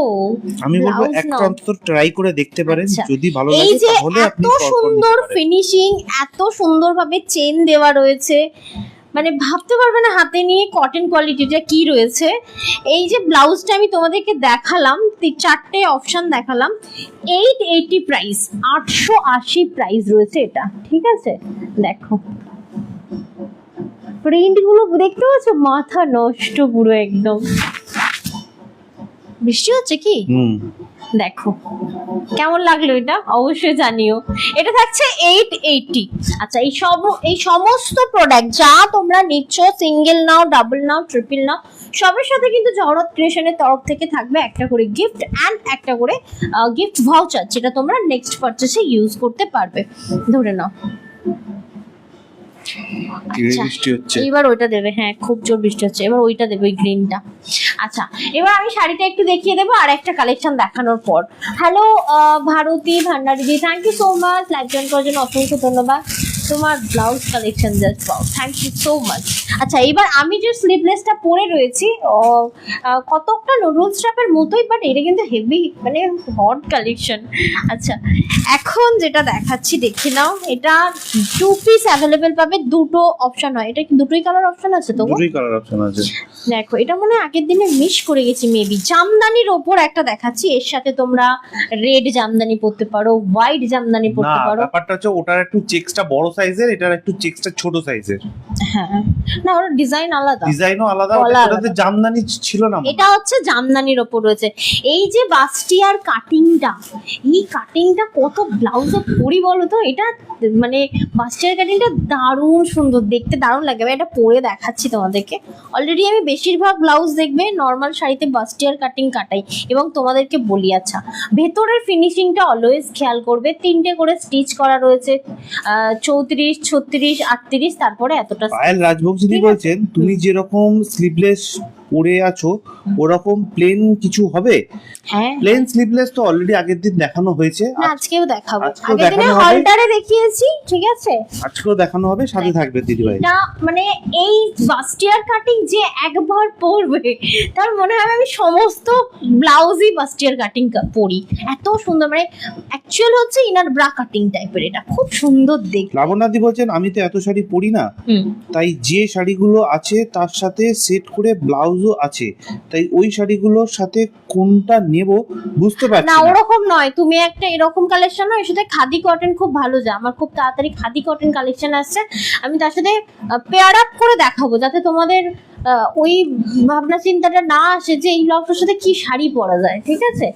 আমি বলবো Blouse একটা নাও। অন্তত ট্রাই করে দেখতে পারেন, আচ্ছা। যদি ভালো এই লাগে যে তাহলে আপনি এত পরপর নিতে সুন্দর পারেন। ফিনিশিং, এত সুন্দরভাবে চেন দেওয়া রয়েছে, মানে ভাবতে পারবে না হাতে নিয়ে কটন কোয়ালিটিটা কি রয়েছে। এই যে ব্লাউজটা আমি তোমাদেরকে দেখালাম, চারটে অপশন দেখালাম, 880 প্রাইস, 880 প্রাইস রয়েছে এটা, ঠিক আছে। দেখো প্রিন্ট গুলো দেখতে পাচ্ছ, মাথা নষ্ট পুরো একদম। বৃষ্টি হচ্ছে কি? দেখো কেমন লাগলো এটা অবশ্যই জানিও। এটা থাকছে 880। আচ্ছা এই সমস্ত প্রোডাক্ট যা তোমরা নিচ্ছ, সিঙ্গেল নাও, ডাবল নাও, ট্রিপল নাও, সবের সাথে কিন্তু জহরত ক্রিয়েশনের তরফ থেকে থাকবে একটা করে গিফট অ্যান্ড একটা করে গিফট ভাউচার, যেটা তোমরা নেক্সট পারচেসে ইউজ করতে পারবে। ধরে নাও। আচ্ছা, বৃষ্টি হচ্ছে। এবার ওইটা দেবে, হ্যাঁ খুব জোর বৃষ্টি হচ্ছে, এবার ওইটা দেবে, ওই গ্রিনটা। আচ্ছা এবার আমি শাড়িটা একটু দেখিয়ে দেবো আর একটা কালেকশন দেখানোর পর। Hello Bharati Bhandari ji, thank you so much, like join করার জন্য অসংখ্য ধন্যবাদ। তোমার blouse collection just wow, thank you so much. আচ্ছা এবার আমি যে স্লিভলেসটা পরে রয়েছি, কতকটা নুডল স্ট্র্যাপের মতোই, বাট এটা কিন্তু হেভি মানে হট কালেকশন। আচ্ছা এখন যেটা দেখাচ্ছি দেখে নাও, এটা 2 পিস অ্যাভেলেবেল পাবে, দুটো অপশন হয়। এটা কি দুটোই কালার অপশন আছে তো? দুটোই কালার অপশন আছে। দেখো এটা মনে হয় আগের দিনে মিস করে গেছি মেবি। জামদানির ওপর একটা দেখাচ্ছি, এর সাথে তোমরা রেড জামদানি পরতে পারো, হোয়াইট জামদানি না পরতে পারো। ব্যাপারটা হচ্ছে ওটার একটু চেক্সটা বড় সাইজের, এটার একটু চেক্সটা ছোট সাইজের। হ্যাঁ না ওর ডিজাইন আলাদা, ডিজাইনও আলাদা, গলা ওটাতে আলাদা। জামদানি ছিল না মনে হয়। এটা হচ্ছে জামদানির ওপর রয়েছে। এই যে বাস্টিয়ার কাটিংটা, এই কাটিংটা কত ব্লাউজে পরি বলো তো। এটা মানে বাস্টিয়ার কাটিংটা দারুণ সুন্দর দেখতে, দারুণ লাগে। আমি এটা পরে দেখাচ্ছি তোমাদেরকে। অলরেডি আমি বেশিরভাগ ব্লাউজ দেখবে নর্মাল শাড়িতে বাস্টিয়ার কাটিং কাটাই, এবং তোমাদেরকে বলি আচ্ছা ভেতরের ফিনিশিংটা অলওয়েজ খেয়াল করবে। 3টে করে স্টিচ করা রয়েছে, 34, 36, 38, তারপরে এতটা। পায়েল রাজবংশী বলছেন তুমি যেরকম স্লিভলেস পরে আছো ওরকম প্লেন কিছু হবে? হ্যাঁ প্লেন স্লিভলেস তো অলরেডি আগের দিন দেখানো হয়েছে, না আজকেও দেখাবো, আজকেও আগের দিনে দেখানো হবে। হলটারে দেখিয়েছি, ঠিক আছে। আজকেও দেখানো হবে, সাথে থাকবে দিদিভাই। না মানে এই বাস্টিয়ার কাটিং যে একবার পরবে তার মনে হয় আমি সমস্ত ব্লাউজই বাস্টিয়ার কাটিং পরি, এত সুন্দর। মানে অ্যাকচুয়াল হচ্ছে ইনার ব্রা কাটিং টাইপের, এটা খুব সুন্দর দেখতে। লাবণ্যাদি বলছেন আমি তো এত শাড়ি পরি না, তাই যে শাড়িগুলো আছে তার সাথে সেট করে ব্লাউজও আছে, তাই ওই শাড়িগুলোর সাথে কোনটা নেব বুঝতে পারছি না না। ওরকম নয়, তুমি একটা এরকম কালেকশন হয়, এর সাথে খাদি কটন খুব ভালো যায়। আমার খুব তাড়াতাড়ি খাদি কটন কালেকশন আসছে, আমি তার সাথে পেয়ার আপ করে দেখাবো, যাতে তোমাদের ওই ভাবনা চিন্তাটা না আসে যে এই ব্লাউজটার সাথে কি শাড়ি পরা যায়, ঠিক আছে।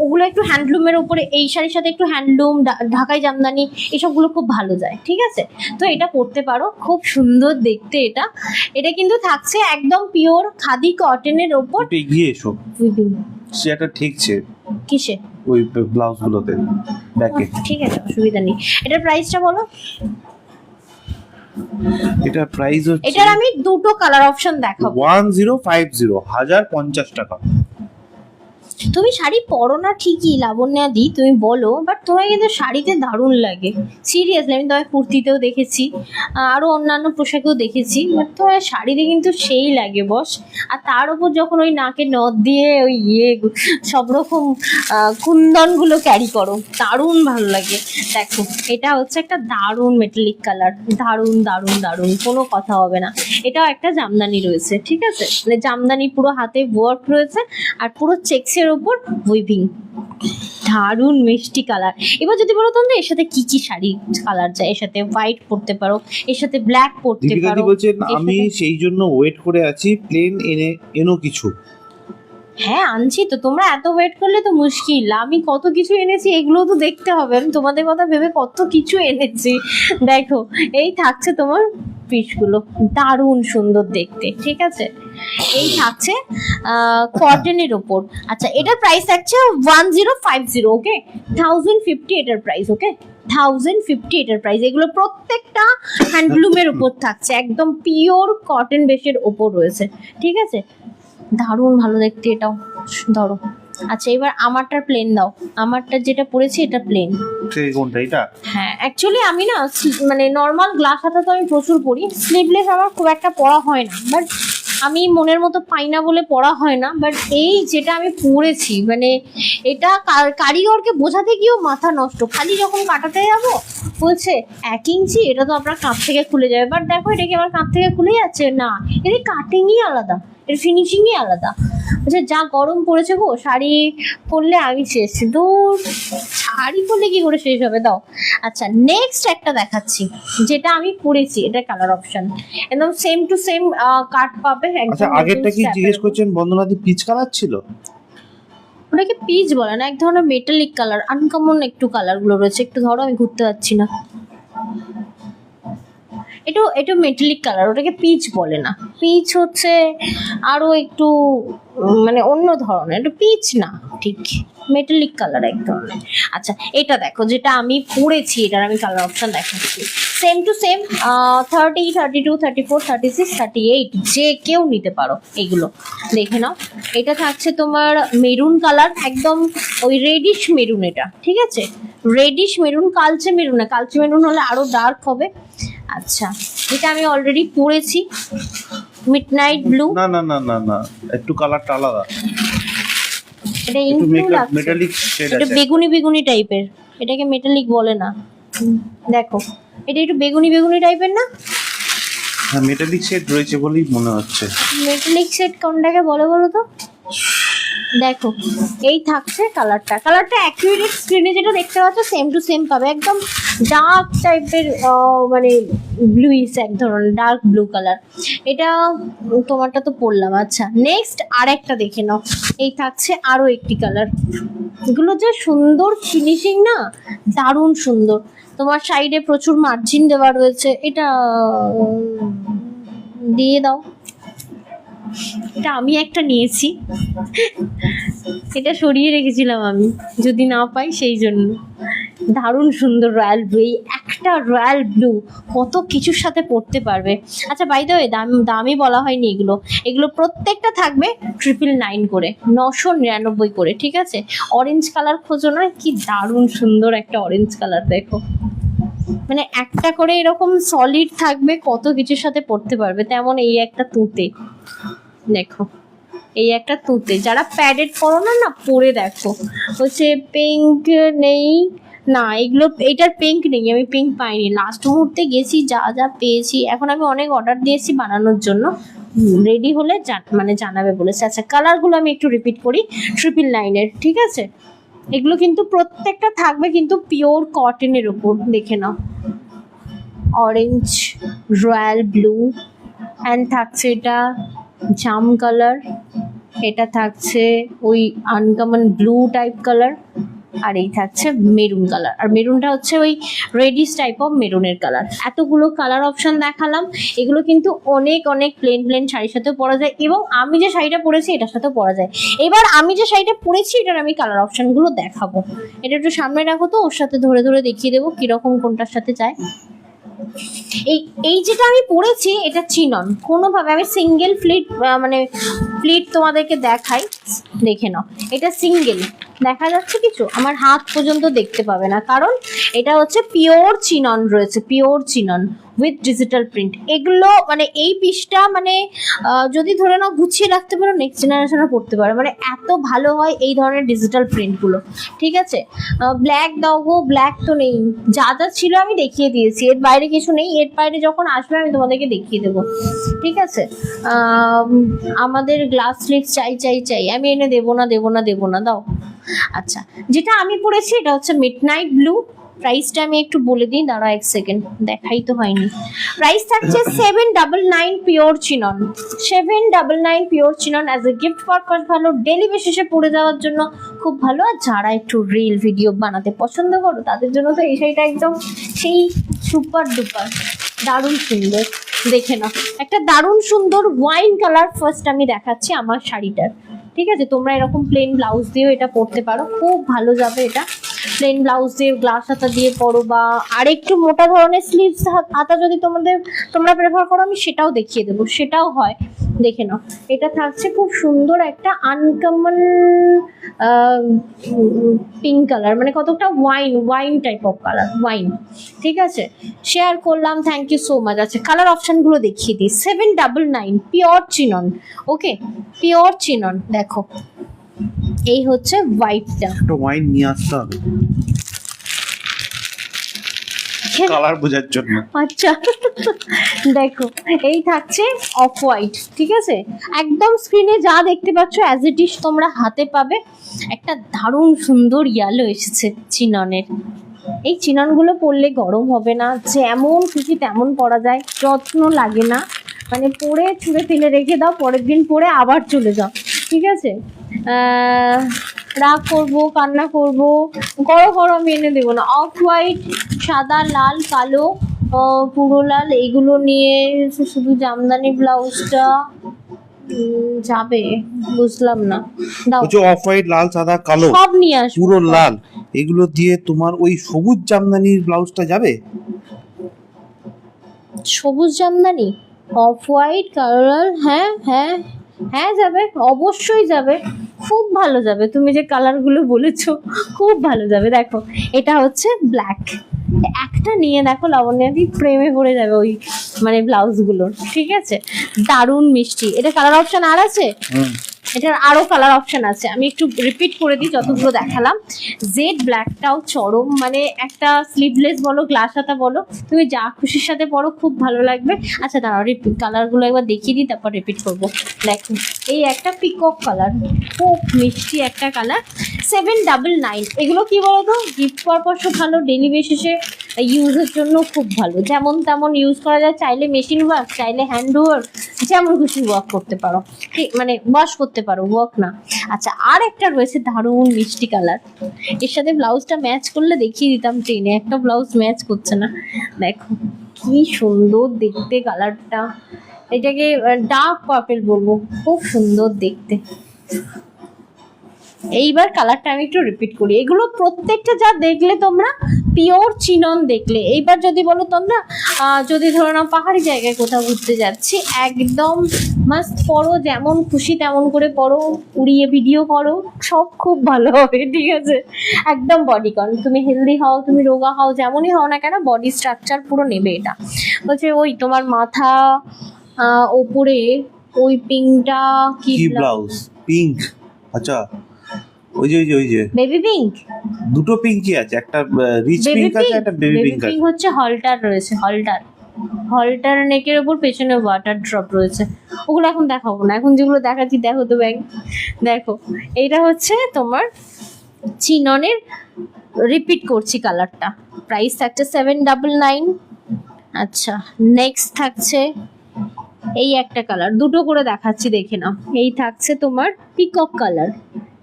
ওগুলো একটু হ্যান্ডলুমের উপরে, এই শাড়ির সাথে একটু হ্যান্ডলুম, ঢাকাই জামদানি, এসবগুলো খুব ভালো যায়, ঠিক আছে। তো এটা পরতে পারো, খুব সুন্দর দেখতে। এটা কিন্তু থাকছে একদম পিওর খাদি কটনের ওপর। একটু এগিয়ে এসো, সেটা ঠিকছে কিসে ওই ব্লাউজ গুলোতে ব্যাকে। ঠিক আছে অসুবিধা নেই। এটার প্রাইসটা বলো। এটা প্রাইস হচ্ছে এটার আমি দুটো কালার অপশন দেখাবো। 1050 টাকা। তুমি শাড়ি পরো না ঠিকই লাবণ্যা দি, তুমি বলো, বাট তোমায় কিন্তু শাড়িতে দারুণ লাগে সিরিয়াসলি। আমি তোমায় কুর্তিতেও দেখেছি, আরো অন্যান্য পোশাকেও দেখেছি, বাট তোমার শাড়িতে কিন্তু সেই লাগে বস। আর তার উপর যখন ওই নাকে নথ দিয়ে ওই সব রকম কুন্দনগুলো ক্যারি করো, দারুণ ভালো লাগে। দেখো এটা হচ্ছে একটা দারুণ মেটালিক কালার, দারুণ দারুণ দারুণ, কোনো কথা হবে না। এটাও একটা জামদানি রয়েছে, ঠিক আছে, মানে জামদানি পুরো হাতে ওয়ার্ক রয়েছে আর পুরো চেক্সের উপর উইভিং, দারুণ মিষ্টি কালার। এবার যদি বলো তোমরা এর সাথে কি কি শাড়ি কালার যায়, এর সাথে হোয়াইট পরতে পারো, এর সাথে ব্ল্যাক পরতে দীপিকা পারো। দি বলছেন আমি সেই জন্য ওয়েট করে আছি, প্লেন এনো কিছু। হ্যাঁ আনছি তো, তোমরা এত ওয়েট করলে তো মুশকিল। আমি কত কিছু এনেছি, এগুলো তো দেখতে হবে। আমি তোমাদের কথা ভেবে কত কিছু এনেছি। দেখো এই থাকছে তোমার পিসগুলো, দারুণ সুন্দর দেখতে, ঠিক আছে। এই থাকছে কটনের ওপর। আচ্ছা এটার প্রাইস থাকছে 1050, ওকে, 1050 এটার প্রাইস, ওকে, 1050 এটার প্রাইস। এগুলো প্রত্যেকটা হ্যান্ডলুমের উপর থাকছে, একদম পিওর কটন বেসের ওপর রয়েছে, ঠিক আছে। দারুণ ভালো দেখতে এটাও, ধরো। আচ্ছা এবার আমারটার প্লেন দাও, আমারটা যেটা পরেছি এটা প্লেন। কোনটা এটা? হ্যাঁ অ্যাকচুয়ালি আমি না মানে নর্মাল গ্লাস হাতা তো আমি প্রচুর পরি, স্লিভলেস আমার খুব একটা পরা হয় না, বাট আমি মনের মতো পাই না বলে পরা হয় না। বাট এই যেটা আমি পরেছি, মানে এটা কারিগরকে বোঝাতে গিয়েও মাথা নষ্ট, খালি যখন কাটাতে যাবো বলছে 1 ইঞ্চি, এটা তো আপনার কাঁধ থেকে খুলে যাবে। বাট দেখো এটা কি আমার কাঁধ থেকে খুলে যাচ্ছে না, এর কাটিংই আলাদা, এর ফিনিশিংই আলাদা। আচ্ছা যা গরম পড়েছে গো, শাড়ি পরলে আমি শেষ, দূর শাড়ি পরলে কি করে শেষ হবে, দাও। আচ্ছা নেক্সট একটা দেখাচ্ছি, যেটা আমি পরেছি, এটা কালার অপশন একদম সেম টু সেম কাট পাবে একদম। আচ্ছা আগেরটা কি জিজ্ঞেস করছেন বন্দনাদি পিচ কালার ছিল? ওটাকে পিচ বলে না, এক ধরনের মেটালিক কালার, আনকমন একটু কালার গুলো রয়েছে। একটু ধরো, আমি ঘুরতে পারছি না, এটা মেটালিক কালার, ওটাকে পিচ বলে না। পিচ হচ্ছে আরো একটু মানে অন্য ধরনের, এটা পিচ না, ঠিক মেটালিক কালার এক ধরনের। আচ্ছা এটা দেখো যেটা আমি পরেছি, এটার আমি কালার অপশন দেখাচ্ছি সেম টু সেম 30, 32, 34, 36, 38, যে কেউ নিতে পারো। এগুলো দেখে নাও, এটা থাকছে তোমার মেরুন কালার, একদম ওই রেডিশ মেরুন, এটা ঠিক আছে, রেডিশ মেরুন, কালচে মেরুন না, কালচে মেরুন হলে আরো ডার্ক হবে। আচ্ছা এটা আমি অলরেডি পরেছি, মিডনাইট ব্লু। না না না না না, একটু কালারটা আলাদা, এটা একটু ইনক্লুড আছে, মেটালিক শেড এটা আছে। বেগুনি বেগুনি টাইপের, এটাকে মেটালিক বলে না। দেখো এটা একটু বেগুনি বেগুনি টাইপের না, হ্যাঁ মেটালিক শেড রয়েছে বলেই মনে হচ্ছে। মেটালিক শেড কোনটাকে বলে বলো তো? দেখো এই থাকছে কালারটা, কালারটা অ্যাকুরেট স্ক্রিনে যেটা দেখতে পাচ্ছ সেম টু সেম পাবে, একদম ডার্ক টাইপের, মানে ব্লুইস এক ধরনের ডার্ক ব্লু কালার। এটা তোমারটা তো পরলাম। আচ্ছা নেক্সট আরেকটা দেখে নাও, এই থাকছে আরো একটি কালার। এগুলো যে সুন্দর ফিনিশিং না, দারুণ সুন্দর। তোমার সাইডে প্রচুর মার্জিন দেওয়া রয়েছে, এটা দিয়ে দাও। এটা আমি একটা নিয়েছি, এটা সরিয়ে রেখেছিলাম আমি, যদি না পাই সেই জন্য। দারুণ সুন্দর রয়্যাল ব্লু, এই একটা রয়্যাল ব্লু কত কিছুর সাথে পরতে পারবে। আচ্ছা বাই দ্য ওয়ে দামই বলা হয়নি, এগুলো প্রত্যেকটা থাকবে 999 করে, 999 করে, ঠিক আছে। অরেঞ্জ কালার খোঁজো না, কি দারুণ সুন্দর একটা অরেঞ্জ কালার, দেখো মানে একটা করে এরকম সলিড থাকবে, কত কিছুর সাথে পরতে পারবে। তেমন এই একটা তুঁতে, দেখো এই একটা তুঁতে, যারা প্যাডেড করো না, না পরে দেখো। হচ্ছে পিঙ্ক নেই না, এগুলো এইটার পিঙ্ক নেই, আমি পিঙ্ক পাইনি, লাস্ট মুহূর্তে গেছি, যা যা পেয়েছি। এখন আমি অনেক অর্ডার দিয়েছি বানানোর জন্য, রেডি হলে মানে জানাবে বলেছে। আচ্ছা কালারগুলো আমি একটু রিপিট করি, 999, ঠিক আছে। এগুলো কিন্তু প্রত্যেকটা থাকবে কিন্তু পিওর কটনের উপর, দেখে নাও। অরেঞ্জ, রয়্যাল ব্লু, অ্যান্ড থাকছে এটা জাম কালার, এটা থাকছে ওই আনকমন ব্লু টাইপ কালার, আর এই থাকছে মেরুন কালার। আর মেরুনটা হচ্ছে ওই রেডিশ টাইপ অফ মেরুনের কালার। এতগুলো কালার অপশন দেখালাম, এগুলো কিন্তু অনেক অনেক প্লেন শাড়ির সাথেও পরা যায়, এবং আমি যে শাড়িটা পরেছি এটার সাথেও পরা যায়। এবার আমি যে শাড়িটা পরেছি এটার আমি কালার অপশনগুলো দেখাবো। এটা একটু সামনে রাখো তো, ওর সাথে ধরে ধরে দেখিয়ে দেবো কিরকম কোনটার সাথে যায়। এই এই যেটা আমি পরেছি এটা চিনন, কোনোভাবে আমি সিঙ্গেল ফ্লিট মানে ফ্লিট তোমাদেরকে দেখাই, দেখে নাও এটা সিঙ্গেল, দেখা যাচ্ছে কিছু, আমার হাত পর্যন্ত দেখতে পাবে না, কারণ এটা হচ্ছে পিওর চিনন রয়েছে, pure chinon with digital print. এগুলো মানে এই পিসটা মানে যদি ধরে নাও গুছিয়ে রাখতে পারো নেক্সট জেনারেশনে পড়তে পারো, মানে এত ভালো হয় এই ধরনের ডিজিটাল প্রিন্টগুলো। ঠিক আছে, ব্ল্যাক দাও গো, ব্ল্যাক তো নেই, যা যা ছিল আমি দেখিয়ে দিয়েছি, এর বাইরে কিছু নেই, এর বাইরে যখন আসবে আমি তোমাদেরকে দেখিয়ে দেবো। ঠিক আছে, আমাদের গ্লাস স্লিভ চাই চাই চাই, আমি এনে দেবো না দেবো না দেবো না, দাও। আচ্ছা, যেটা আমি পড়েছি এটা হচ্ছে মিডনাইট ব্লু। প্রাইসটা আমি একটু বলে দিই, দাঁড়া এক সেকেন্ড, দেখাই তো হয়নি। প্রাইস থাকছে 799 pure chinon, 799 pure chinon. As a gift purpose ভালো, ডেলি বেসিসে পরে যাওয়ার জন্য খুব ভালো। আর যারা একটু রিল ভিডিও বানাতে পছন্দ করো তাদের জন্য তো এই শাড়িটা একদম সেই সুপার ডুপার, দারুণ সুন্দর। দেখে নাও, একটা দারুণ সুন্দর ওয়াইন কালার ফার্স্ট আমি দেখাচ্ছি আমার শাড়িটার। ঠিক আছে, তোমরা এরকম প্লেন ব্লাউজ দিয়েও এটা পরতে পারো, খুব ভালো যাবে এটা। প্লেন ব্লাউজ দিয়ে গ্লাস হাতা দিয়ে পরো, বা আরেকটু মোটা ধরনের স্লিভস হাতা যদি তোমরা প্রেফার করো আমি সেটাও দেখিয়ে দেবো, সেটাও হয়। দেখে নাও, এটা থাকছে খুব সুন্দর একটা আনকমন পিঙ্ক কালার, মানে কতটা wine type of colour, wine. ঠিক আছে, শেয়ার করলাম, থ্যাংক ইউ সো মাচ। আছে কালার অপশনগুলো দেখিয়ে দিই। 799 পিওর চিনন, ওকে পিওর চিনন। দেখো এই হচ্ছে হোয়াইটটা, একটা ওয়াইন নিয়ে আসতে হবে কালার বোঝার জন্য। আচ্ছা দেখো এই থাকছে অফ হোয়াইট। ঠিক আছে, একদম স্ক্রিনে যা দেখতে পাচ্ছ অ্যাজ ইট ইজ তোমরা হাতে পাবে। একটা দারুণ সুন্দর ইয়েলো এসেছে চিননের। এই চিননগুলো পরলে গরম হবে না, যেমন খুশি তেমন পরা যায়, যত্ন লাগে না, মানে পরে ছুঁড়ে ফেলে রেখে দাও, পরের দিন পরে আবার চলে যাও। ঠিক আছে, রাগ করবো, কান্না করবো, করো আমি এনে দেবো না। অফ হোয়াইট, সাদা, লাল, কালো, পুরো লাল, এইগুলো নিয়ে শুধু জামদানি ব্লাউজটা যাবে, বুঝলাম না। দাও, অফ হোয়াইট, লাল, সাদা, কালো সব নিয়ে আসবো, পুরো লাল, এগুলো দিয়ে তোমার ওই সবুজ জামদানির ব্লাউজটা যাবে? সবুজ জামদানি, অফ হোয়াইট কালার, হ্যাঁ হ্যাঁ হ্যাঁ যাবে, অবশ্যই যাবে, খুব ভালো যাবে। তুমি যে কালারগুলো বলেছো খুব ভালো যাবে। দেখো এটা হচ্ছে ব্ল্যাক, একটা নিয়ে দেখো লাবণ্যাদি প্রেমে পড়ে যাবে ওই মানে ব্লাউজগুলোর। ঠিক আছে, দারুণ মিষ্টি। এটা কালার অপশন আর আছে, এটার আরো কালার অপশন আছে, আমি একটু রিপিট করে দিই যতগুলো দেখালাম। জেড ব্ল্যাকটাও চরম, মানে একটা স্লিভলেস বলো, গ্লাস হাতা বলো, তুমি যা খুশির সাথে পরো খুব ভালো লাগবে। আচ্ছা দাঁড়াও, রিপিট কালারগুলো একবার দেখিয়ে দিই, তারপর রিপিট করবো। দেখো এই একটা পিকক কালার, খুব মিষ্টি একটা কালার, 799। এগুলো কি বলতো, গিফট পারপাসও ভালো, ডেলি বেসিসে ইউজের জন্য খুব ভালো, যেমন তেমন ইউজ করা যায়, চাইলে মেশিন ওয়ার্ক, চাইলে হ্যান্ড ওয়ার্ক, যেমন খুশি ওয়ার্ক করতে পারো, ঠিক মানে ওয়াশ করতে পারো, ওয়ার্ক না। আচ্ছা আর একটা রয়েছে দারুণ মিষ্টি কালার, এর সাথে ব্লাউজটা ম্যাচ করলে দেখিয়ে দিতাম ট্রেনে, একটা ব্লাউজ ম্যাচ করছে না। দেখো কি সুন্দর দেখতে কালারটা, এটাকে ডার্ক পার্পল বলবো, খুব সুন্দর দেখতে। এইবার কালারটা আমি একটু রিপিট করি, এগুলো প্রত্যেকটা যা দেখলে তোমরা পিওর চিনন দেখলে। এইবার যদি বলো তোমরা যদি ধরো না পাহাড়ি জায়গায় কোথাও ঘুরতে যাচ্ছি, একদম মাস্ট পরো, যেমন খুশি তেমন করে পরো, উড়িয়ে ভিডিও করো, সব খুব ভালো হবে। ঠিক আছে, একদম বডিকন, তুমি হেলদি হও, তুমি রোগা হও, যেমনই হও না কেন বডি স্ট্রাকচার পুরো নেবে এটা। বলছে ওই তোমার মাথা ওপরে ওই পিঙ্কটা কি ব্লাউজ, পিঙ্ক? আচ্ছা ওই যে বেবি পিঙ্ক, দুটো পিঙ্কই আছে, একটা রিচ পিঙ্ক আছে, একটা বেবি পিঙ্ক আছে। পিঙ্ক হচ্ছে হলটার রয়েছে, হলটার নেকের উপর পেছনে ওয়াটার ড্রপ রয়েছে, ওগুলো এখন দেখাবো না, এখন যেগুলো দেখাচ্ছি দেখো তো ব্যাগ। দেখো এইটা হচ্ছে তোমার চিননের, রিপিট করছি কালারটা। প্রাইস থাকছে 799। আচ্ছা নেক্সট থাকছে এই একটা কালার, দুটো করে দেখাচ্ছি দেখে নাও। এই থাকছে তোমার পিকক কালার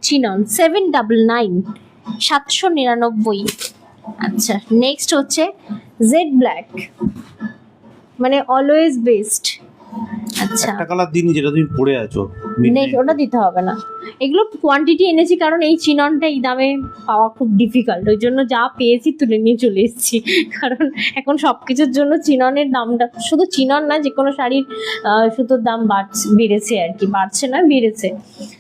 চিনন, 799, 799। আচ্ছা নেক্সট হচ্ছে জেড ব্ল্যাক, মানে অলওয়েজ বেস্ট। আচ্ছা একটা কালার দিনই যেটা তুমি পরে আছো Midnight ওটা দিতে হবে না। এগুলো কোয়ান্টিটি এনেছি কারণ এই চিননটা এই দামে পাওয়া খুব ডিফিকাল্ট, ওই জন্য যা পেয়েছি তুলে নিয়ে চলে এসেছি। কারণ এখন সবকিছুর জন্য চিননের দামটা, শুধু চিনন না যে কোনো শাড়ির সুতোর দাম বেড়েছে আর কি, বাড়ছে না বেড়েছে।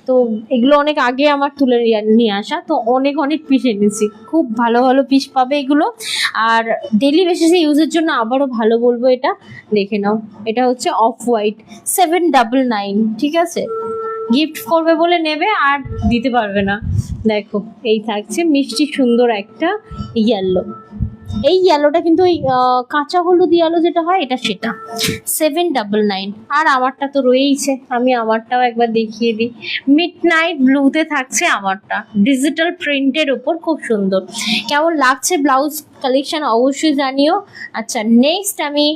তো এগুলো অনেক আগে আমার তুলে নিয়ে আসা, তো অনেক অনেক পিস এনেছি, খুব ভালো ভালো পিস পাবে এগুলো। আর ডেলি বেসিসে ইউজের জন্য আবারও ভালো বলবো, এটা দেখে নাও, এটা হচ্ছে অফ হোয়াইট 799, ঠিক আছে? গিফট করবে বলে নেবে আর দিতে পারবে না। দেখো এই থাকছে মিষ্টি সুন্দর একটা ইয়েলো, এই ইয়েলোটা কিন্তু ওই কাঁচা হলুদ ইয়েলো যেটা হয় এটা, সেটা 799। আর আমারটা তো রয়েইছে, আমি আমারটাও একবার দেখিয়ে দিই। মিডনাইট ব্লুতে থাকছে আমারটা, ডিজিটাল প্রিন্টের উপর, খুব সুন্দর। কেমন লাগছে ব্লাউজ কালেকশন অবশ্যই জানিও। আচ্ছা নেক্সট আমি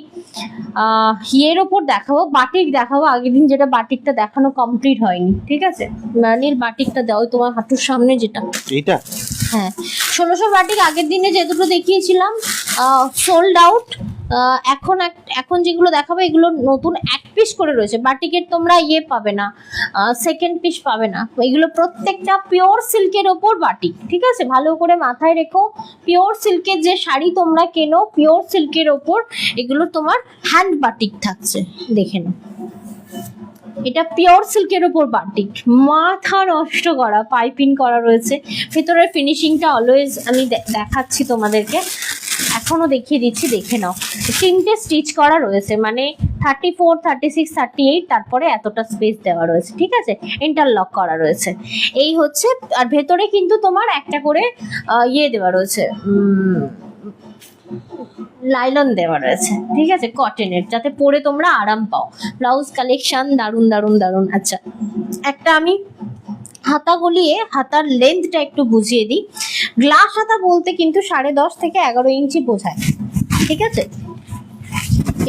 এর ওপর দেখাবো, বাটিক দেখাবো। আগের দিন যেটা বাটিকটা দেখানো কমপ্লিট হয়নি, ঠিক আছে? রানীর বাটিকটা দাও, তোমার হাঁটুর সামনে যেটা, এইটা হ্যাঁ 1600 বাটিক আগের দিনে যে দুটো দেখিয়েছিলাম সোল্ড আউট। এখন যেগুলো দেখাবো এগুলো নতুন এক পিস করে রয়েছে। বাটিকের তোমরা পাবে না, সেকেন্ড পিস পাবে না। এগুলো প্রত্যেকটা পিওর সিল্কের ওপর বাটিক, ঠিক আছে? ভালো করে মাথায় রেখো, পিওর সিল্কের যে শাড়ি তোমরা কেনো পিওর সিল্কের ওপর এগুলো তোমার হ্যান্ড বাটিক থাকছে, দেখে নাও। এটা পিওর সিল্কের উপর বাটিক, মাথা নষ্ট করা পাইপিং করা রয়েছে। ভেতরের ফিনিশিংটা অলওয়েজ আমি দেখাচ্ছি তোমাদেরকে, এখনো দেখিয়ে দিচ্ছি, দেখে নাও। 3টে স্টিচ করা রয়েছে, মানে 34, 36, 38, তারপরে এতটা স্পেস দেওয়া রয়েছে, ঠিক আছে? ইন্টারলক করা রয়েছে এই হচ্ছে। আর ভেতরে কিন্তু তোমার একটা করে দেওয়া রয়েছে, লাইলন দেওয়া রয়েছে, ঠিক আছে? কটনের, যাতে পরে তোমরা আরাম পাও। ব্লাউজ কালেকশন দারুন দারুন দারুন। আচ্ছা একটা আমি হাতা গলিয়ে হাতার লেন্থটা একটু বুঝিয়ে দিই। গ্লাস হাতা বলতে কিন্তু 10.5 থেকে 11 ইঞ্চি বোঝায়, ঠিক আছে?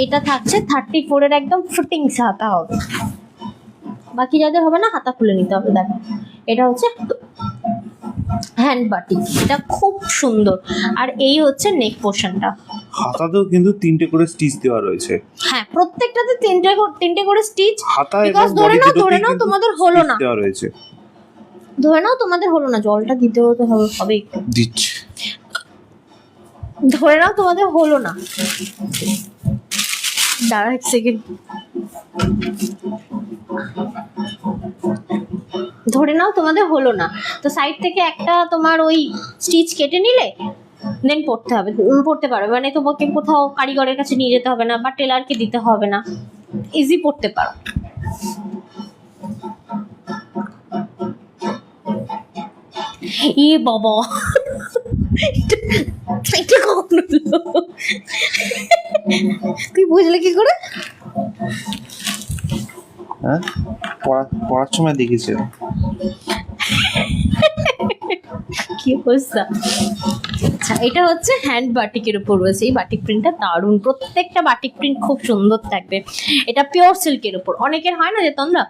এটা থাকছে 34 এর একদম ফিটিংস হাতা হবে। বাকি যাদের হবে না হাতা খুলে নিতে হবে। দেখো এটা হচ্ছে হ্যান্ড বাটিক, এটা খুব সুন্দর। আর এই হচ্ছে নেক পোর্শনটা, হাতাতেও কিন্তু 3টে করে স্টিচ দেওয়া রয়েছে। হ্যাঁ প্রত্যেকটাতে 3টে করে স্টিচ। হাতা এবং বিকজ ধরে নাও তোমাদের হলো না, দেওয়া রয়েছে। ধরে নাও তোমাদের হলো না, জলটা দিতে হতে হবে একটু, দিচ্ছি। ধরে নাও তোমাদের হলো না, দাঁড়া এক সেকেন্ড, ধরে নাও তোমাদের হলো না, তো সাইড থেকে একটা তোমার ওই স্টিচ কেটে নিলে দেন পড়তে পারবে। মানে তোমাকে কোথাও কারিগরের কাছে নিয়ে যেতে হবে না বা টেলারকে দিতে হবে না, ইজি পড়তে পারো। বাবা এটা কখন হলো? তুই বুঝলে কি করে? হ্যাঁ পড়ার সময় দেখেছিলাম। কি অবস্থা। আচ্ছা এটা হচ্ছে হ্যান্ড বাটিকের উপর রয়েছে, এই বাটিক প্রিন্টটা দারুণ, প্রত্যেকটা বাটিক প্রিন্ট খুব সুন্দর থাকবে। এটা পিওর সিল্কের উপর। অনেকের হয় না যে তোমরা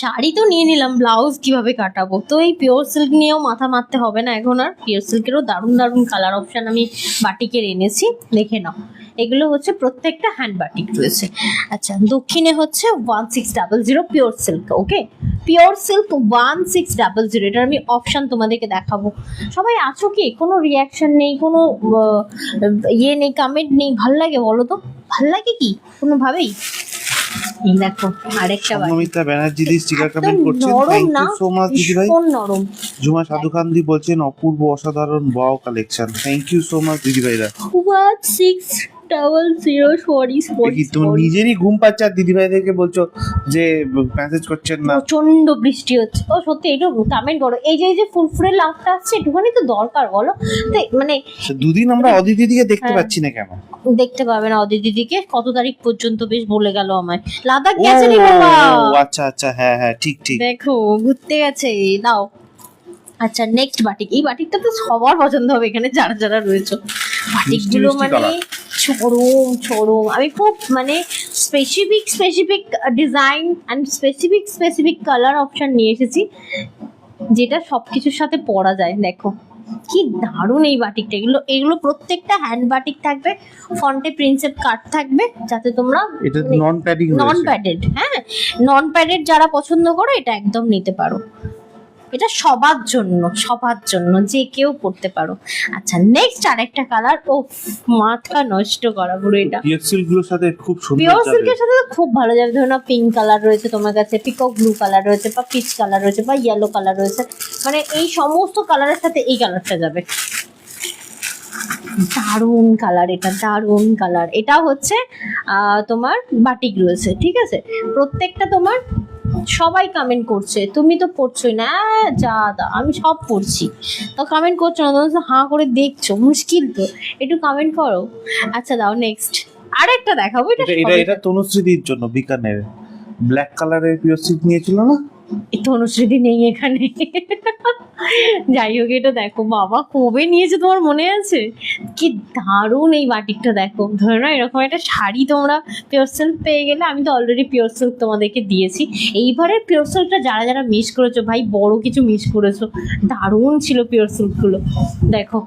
শাড়ি তো নিয়ে নিলাম, ব্লাউজ কিভাবে কাটাবো, তো এই পিওর সিল্ক নিয়েও মাথা মারতে হবে না এখন আর। পিওর সিল্কেরও দারুণ দারুণ কালার অপশান আমি বাটিকের এনেছি, দেখে নাও। এগুলো হচ্ছে প্রত্যেকটা হ্যান্ড বাটিক রয়েছে। আচ্ছা দক্ষিণে হচ্ছে 1600 পিওর সিল্ক, ওকে পিওর সিল্ক 1600, এটার আমি অপশান তোমাদেরকে দেখাবো। সবাই আছো কি? কোনো রিয়াকশন নেই, কোনো নেই, কমেন্ট নেই, ভাল লাগে বলো তো? ভাল লাগে কি কোনোভাবেই? এই দেখো আরেকটা নমিতা ব্যানার্জি দি স্টিকার কমেন্ট করছেন, থ্যাংক ইউ সো মাচ দিদি ভাই। নরম। জুমা সাধু খান দি বলছেন অপূর্ব অসাধারণ wow collection, thank you so much দিদি ভাইরা। 1600 সরি কি তুমি নিজেরই ঘুম পাচ্ছে আর দিদি ভাইদেরকে বলছো যে মেসেজ করছেন না? প্রচন্ড বৃষ্টি হচ্ছে। ও সত্যি একটু কমেন্ট করো। এই যে ফুরফুরে লাভটা আসছে একটুখানি তো দরকার বলো। মানে দুদিন আমরা অদিতি দিদিকে দেখতে পাচ্ছি না কেন? দেখতে পাবে না অদিতি দিদিকে, কত তারিখ পর্যন্ত বেশ বলে গেল আমায়। লাদাখ গেছে রে বাবা। আচ্ছা আচ্ছা হ্যাঁ হ্যাঁ ঠিক ঠিক, দেখো ঘুরতে গেছে। দাও আচ্ছা নেক্সট বাটিক, এই বাটিকটা তো সবার পছন্দ হবে এখানে যারা যারা রয়েছে। বাটিকগুলো মানে চরম। আমি খুব মানে specific design and specific colour option নিয়ে এসেছি, যেটা সবকিছুর সাথে পরা যায়। দেখো কি দারুণ এই বাটিকটা, এগুলো প্রত্যেকটা হ্যান্ড বাটিক থাকবে, ফন্টে প্রিন্সেপ কাট থাকবে, যাতে তোমরা এটা নন প্যাডিং নন প্যাডেড, হ্যাঁ নন প্যাডেড যারা পছন্দ করো এটা একদম নিতে পারো, এটা সবার জন্য যে কেউ পড়তে পারো। আচ্ছা নেক্সট আরেকটা কালার, ও মাথা নষ্ট করা পুরো এটা। পিওর সিল্ক গুলোর সাথে খুব সুন্দর পিওর যাবে। সিল্কের সাথে তো খুব ভালো যাবে, ধরো না পিঙ্ক কালার রয়েছে তোমার কাছে, পিকক ব্লু কালার রয়েছে, বা পিচ কালার রয়েছে, বা ইয়েলো কালার রয়েছে, মানে এই সমস্ত কালারের সাথে এই কালারটা যাবে। দারুণ কালার, এটা দারুণ কালার। এটা হচ্ছে তোমার বাটিক রয়েছে, ঠিক আছে। প্রত্যেকটা তোমার সবাই কমেন্ট করছে, তুমি তো পড়ছোই না, যা দা আমি সব পড়ছি, তো কমেন্ট করছো না, তুমি হাঁ করে দেখছো, মুশকিল তো, একটু কমেন্ট করো। আচ্ছা দাও নেক্সট আরেকটা দেখাবো, এটা তনুশ্রীদির জন্য বিকানের ব্ল্যাক কালারের পিওর সিল্ক নিয়েছিল না, তনুশ্রীদি নেই এখানে। যাই হোক এটা দেখো, বাবা কবে নিয়েছে তোমার মনে আছে? কি দারুণ এই বাটিকটা দেখো, ধরে না এরকম একটা শাড়ি তোমরা পিওর সিল্ক পেয়ে গেলে। আমি তো অলরেডি পিওর সিল্ক তোমাদেরকে দিয়েছি, এইবারের পিওর সিল্কটা যারা যারা মিস করেছো ভাই, বড় কিছু মিস করেছো, দারুণ ছিল পিওর সিল্কগুলো। দেখো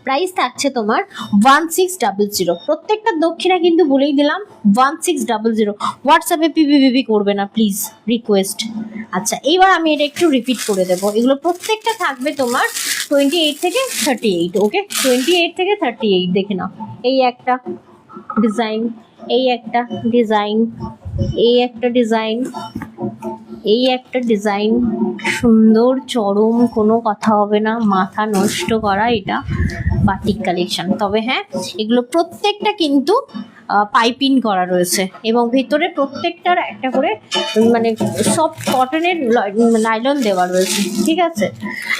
প্রাইস থাকছে তোমার 1600, প্রত্যেকটা দক্ষিণা কিন্তু বলেই দিলাম 1600। হোয়াটসঅ্যাপে পিপিপিপি করবে না প্লিজ, রিকোয়েস্ট। আচ্ছা এইবার আমি এটা একটু রিপিট করে দেবো, এগুলো প্রত্যেকটা থাকবে তোমার 28 থেকে 38, ওকে 28 থেকে 38 দেখে নাও। এই একটা ডিজাইন, এই একটা ডিজাইন, এই একটা ডিজাইন, এই একটা ডিজাইন, সুন্দর চরম, কোনো কথা হবে না, মাথা নষ্ট করা এটা বাটিক কালেকশন। তবে হ্যাঁ এগুলো প্রত্যেকটা কিন্তু পাইপিং করা রয়েছে, এবং ভিতরে প্রত্যেকটার একটা করে মানে সফট কটনের নাইলন দেওয়া রয়েছে, ঠিক আছে।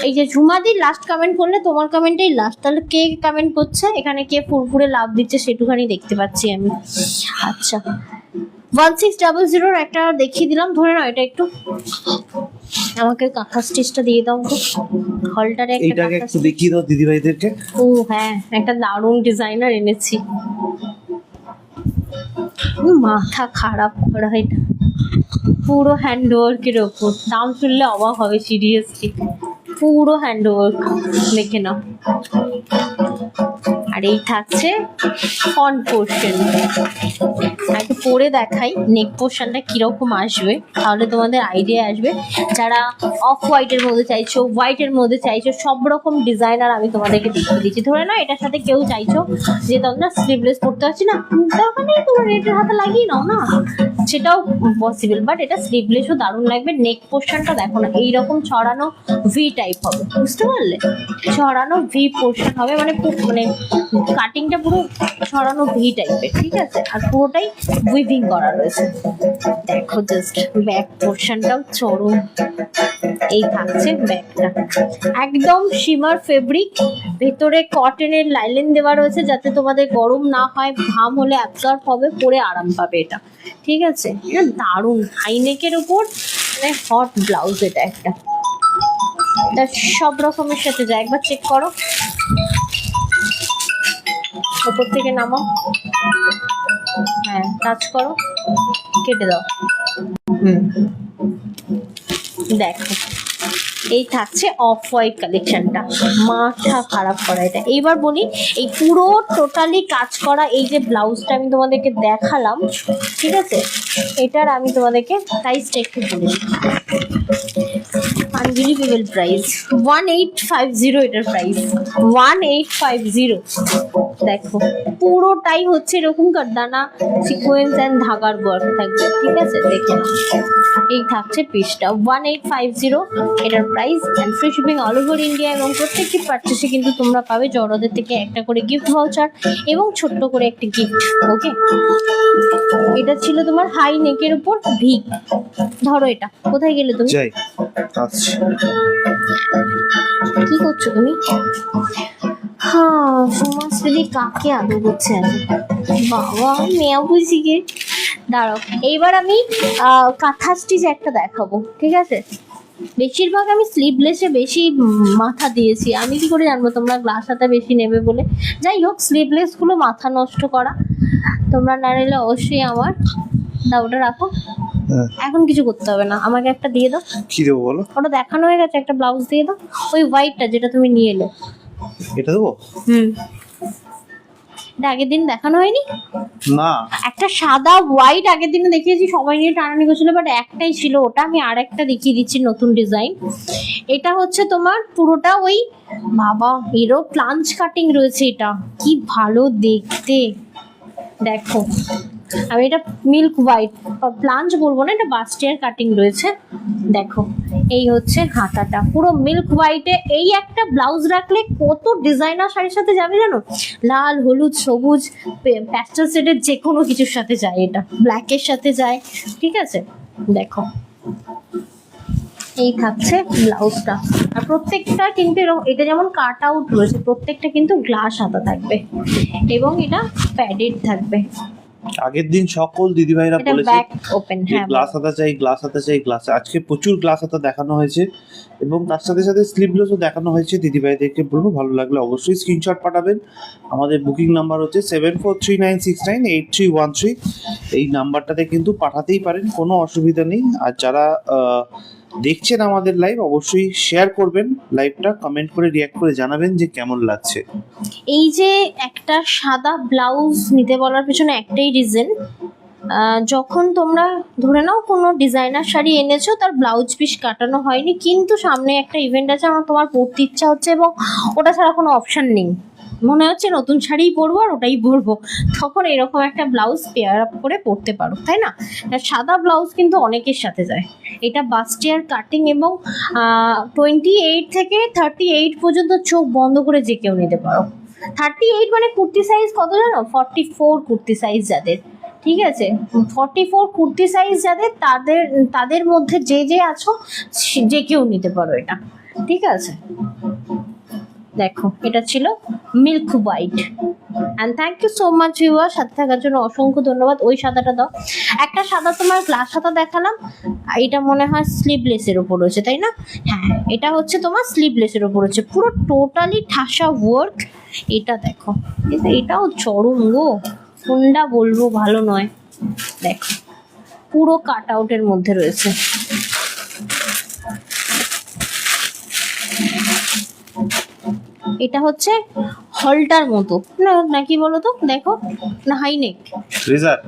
এই যে ঝুমাদি লাস্ট কমেন্ট করলে, তোমার কমেন্টেই লাস্ট, তাহলে কে কমেন্ট করছে এখানে, কে ফুরফুরে লাভ দিচ্ছে সেটুখানি দেখতে পাচ্ছি আমি। আচ্ছা 1600 একটা দেখিয়ে দিলাম, ধরে নাও এটা একটু আমাকে কাঁথা স্টিচটা দিয়ে দাও তো, হলটারে একটা এইটাকে একটু দেখিয়ে দাও দিদিভাইদেরকে। ও হ্যাঁ একটা দারুণ ডিজাইনার এনেছি, মাথা খারাপ করা, এটা পুরো হ্যান্ডওয়ার্কের ওপর, দাম শুনলে অবাক হবে সিরিয়াসলি, পুরো হ্যান্ডওয়ার্ক, দেখে নাও। আর এই থাকছে ফ্রন্ট পোর্শন, একটু পরে দেখাই নেক পোর্শনটা কিরকম আসবে, তাহলে তোমাদের আইডিয়া আসবে। যারা অফ হোয়াইটের মধ্যে চাইছো, হোয়াইটের মধ্যে চাইছো, সব রকম ডিজাইনার আমি তোমাদেরকে দেখিয়ে দিচ্ছি। ধরে না এটার সাথে কেউ চাইছো যে তোমরা স্লিভলেস পরতে পারছি না, দরকার নেই তোমার নেটের হাতে লাগিয়ে নাও না, সেটাও পসিবল, বাট এটা স্লিভলেসও দারুণ লাগবে। নেক পোর্শনটা দেখো না, এইরকম ছড়ানো ভি টাইপ হবে, বুঝতে পারলে, ছড়ানো ভি পোর্শন হবে, মানে মানে কাটিংটা পুরো ছড়ানো ভি টাইপের, ঠিক আছে। আর পুরোটাই উইভিং করা রয়েছে, দেখো জাস্ট ব্যাক পোর্শনটাও চরম। এই থাকছে ব্যাগটা, একদম শিমার ফেব্রিক, ভেতরে কটনের লাইলেন দেওয়া রয়েছে যাতে তোমাদের গরম না হয়, ঘাম হলে অ্যাবজর্ব হবে, পরে আরাম পাবে এটা, ঠিক আছে। এটা দারুণ হাইনেকের উপর মানে হট ব্লাউজ, এটা একটা, এটা সব রকমের সাথে যায়, একবার চেক করো, ওপর থেকে নামাও, হ্যাঁ টাচ করো, কেটে দাও, দেখো এই থাকছে অফ হোয়াইট কালেকশনটা, মাথা খারাপ করা এটা। এইবার বলি এই পুরো টোটালি কাজ করা এই যে ব্লাউজটা আমি তোমাদেরকে দেখালাম, ঠিক আছে, এটার আমি তোমাদেরকে প্রাইসটা একটু বলি। আনবিলিভেবল প্রাইস 1850, এটার প্রাইস 1850। দেখো পুরোটাই হচ্ছে এরকম কারদানা সিকোয়েন্স এন্ড ধাগার ওয়ার্ক থাকবে, ঠিক আছে, দেখে নাও। এই থাকছে পিসটা 1850 এটার price, and free shipping all over India, এবং প্রত্যেকটি পারচেসে কিন্তু তোমরা পাবে জড়দের থেকে একটা করে গিফট ভাউচার এবং ছোট্ট করে একটা গিফট, ওকে। এটা ছিল তোমার হাই নেকের উপর ভি। ধরো এটা, কোথায় গেলে তুমি? যাই আচ্ছা, কি করছো তুমি? হ্যাঁ সমাজশ্রী কাকে আদৌ করছে আগে, বাবা মেয়া বুঝিকে। দাঁড়াও এইবার আমি কাঁথা স্টিচ একটা দেখাবো, ঠিক আছে। বেশিরভাগ আমি স্লিভলেসে বেশি মাথা দিয়েছি, আমি কি করে জানবো তোমরা গ্লাস হাতে বেশি নেবে বলে। যাই হোক স্লিভলেসগুলো মাথা নষ্ট করা, তোমরা না নিলে অবশ্যই আমার দাও, ওটা রাখো, হ্যাঁ। এখন কিছু করতে হবে না, আমাকে একটা দিয়ে দাও। কি দেবো বলো? ওটা দেখানো হয়ে গেছে, একটা ব্লাউজ দিয়ে দাও, ওই হোয়াইটটা যেটা তুমি নিয়ে এলে। এটা দেবো? এটা আগের দিন দেখানো হয়নি? না, একটা সাদা হোয়াইট আগের দিনে দেখিয়েছি, সবাই নিয়ে টানানি করছিল, বাট একটাই ছিল ওটা। আমি আর একটা দেখিয়ে দিচ্ছি নতুন ডিজাইন। এটা হচ্ছে তোমার পুরোটা ওই বাবা এরও প্লাঞ্চ কাটিং রয়েছে, এটা কি ভালো দেখতে। দেখো আমি এটা মিল্ক হোয়াইট, প্লাঞ্চ বলবো না, এটা বাস্টিয়ার কাটিং রয়েছে। দেখো এই হচ্ছে হাতাটা পুরো মিল্ক হোয়াইটে। এই একটা ব্লাউজ রাখলে কত ডিজাইনার শাড়ির সাথে যাবে জানো, লাল হলুদ সবুজ প্যাস্টেল শেডের যে কোনো কিছুর সাথে যায়, এটা ব্ল্যাকের সাথে যায়, ঠিক আছে। দেখো এই থাকছে ব্লাউজটা, আর প্রত্যেকটা কিন্তু এটা যেমন কাট আউট রয়েছে, প্রত্যেকটা কিন্তু গ্লাস হাতা থাকবে এবং এটা প্যাডেড থাকবে। আগের দিন সকল দিদিভাইরা এটা বলেছে ব্যাক ওপেন, যে হ্যাঁ গ্লাস হাতা চাই, গ্লাস হাতা চাই, গ্লাস। আজকে প্রচুর গ্লাস হাতা দেখানো হয়েছে এবং তার সাথে সাথে স্লিভলেসও দেখানো হয়েছে। দিদিভাইদেরকে বলবো ভালো লাগলে অবশ্যই স্ক্রিনশট পাঠাবেন। আমাদের বুকিং নাম্বার হচ্ছে 7439698313। এই নাম্বারটাতে কিন্তু পাঠাতেই পারেন, কোনো অসুবিধা নেই। আর যারা দেখছেন আমাদের লাইভ, অবশ্যই শেয়ার করবেন লাইভটা, কমেন্ট করে রিয়াক্ট করে জানাবেন যে কেমন লাগছে। এই যে একটা সাদা ব্লাউজ নিতে বলার পেছনে একটাই রিজন, যখন তোমরা ধরে নাও কোনো ডিজাইনার শাড়ি এনেছো, তার ব্লাউজ পিস কাটানো হয়নি, কিন্তু সামনে একটা ইভেন্ট আছে, আমার তোমার পরতে ইচ্ছা হচ্ছে এবং ওটা ছাড়া কোনো অপশান নেই, মনে হচ্ছে নতুন শাড়িই পরবো আর ওটাই পরবো, তখন এরকম একটা ব্লাউজ পেয়ার আপ করে পরতে পারো, তাই না? সাদা ব্লাউজ কিন্তু অনেকের সাথে যায়। এটা বাস্টিয়ার কাটিং এবং 28 থেকে 38 পর্যন্ত চোখ বন্ধ করে যে কেউ নিতে পারো। 38 মানে কুর্তি সাইজ কত জানো? 44 কুর্তি সাইজ যাদের, ঠিক আছে, 44 কুর্তি সাইজ যাদের, তাদের মধ্যে যে আছো যে কেউ নিতে পারো এটা, ঠিক আছে। দেখো এটা ছিল milk white. And thank you so much viewer, সাথে থাকার জন্য অসংখ্য ধন্যবাদ। ওই সাদাটা দাও, একটা সাদা তোমার গ্লাস হাতা দেখালাম, এটা মনে হয় স্লিভলেসের ওপর রয়েছে, তাই না? হ্যাঁ, এটা হচ্ছে তোমার স্লিভলেসের ওপর রয়েছে, পুরো টোটালি ঠাসা ওয়ার্ক। এটা দেখো, এটাও চরম গো, কোনটা বলবো ভালো নয়। দেখো পুরো কাট আউটের মধ্যে রয়েছে। এটা হচ্ছে হলটার মতো না কি বলো তো, দেখো না হাইনেক, রেজার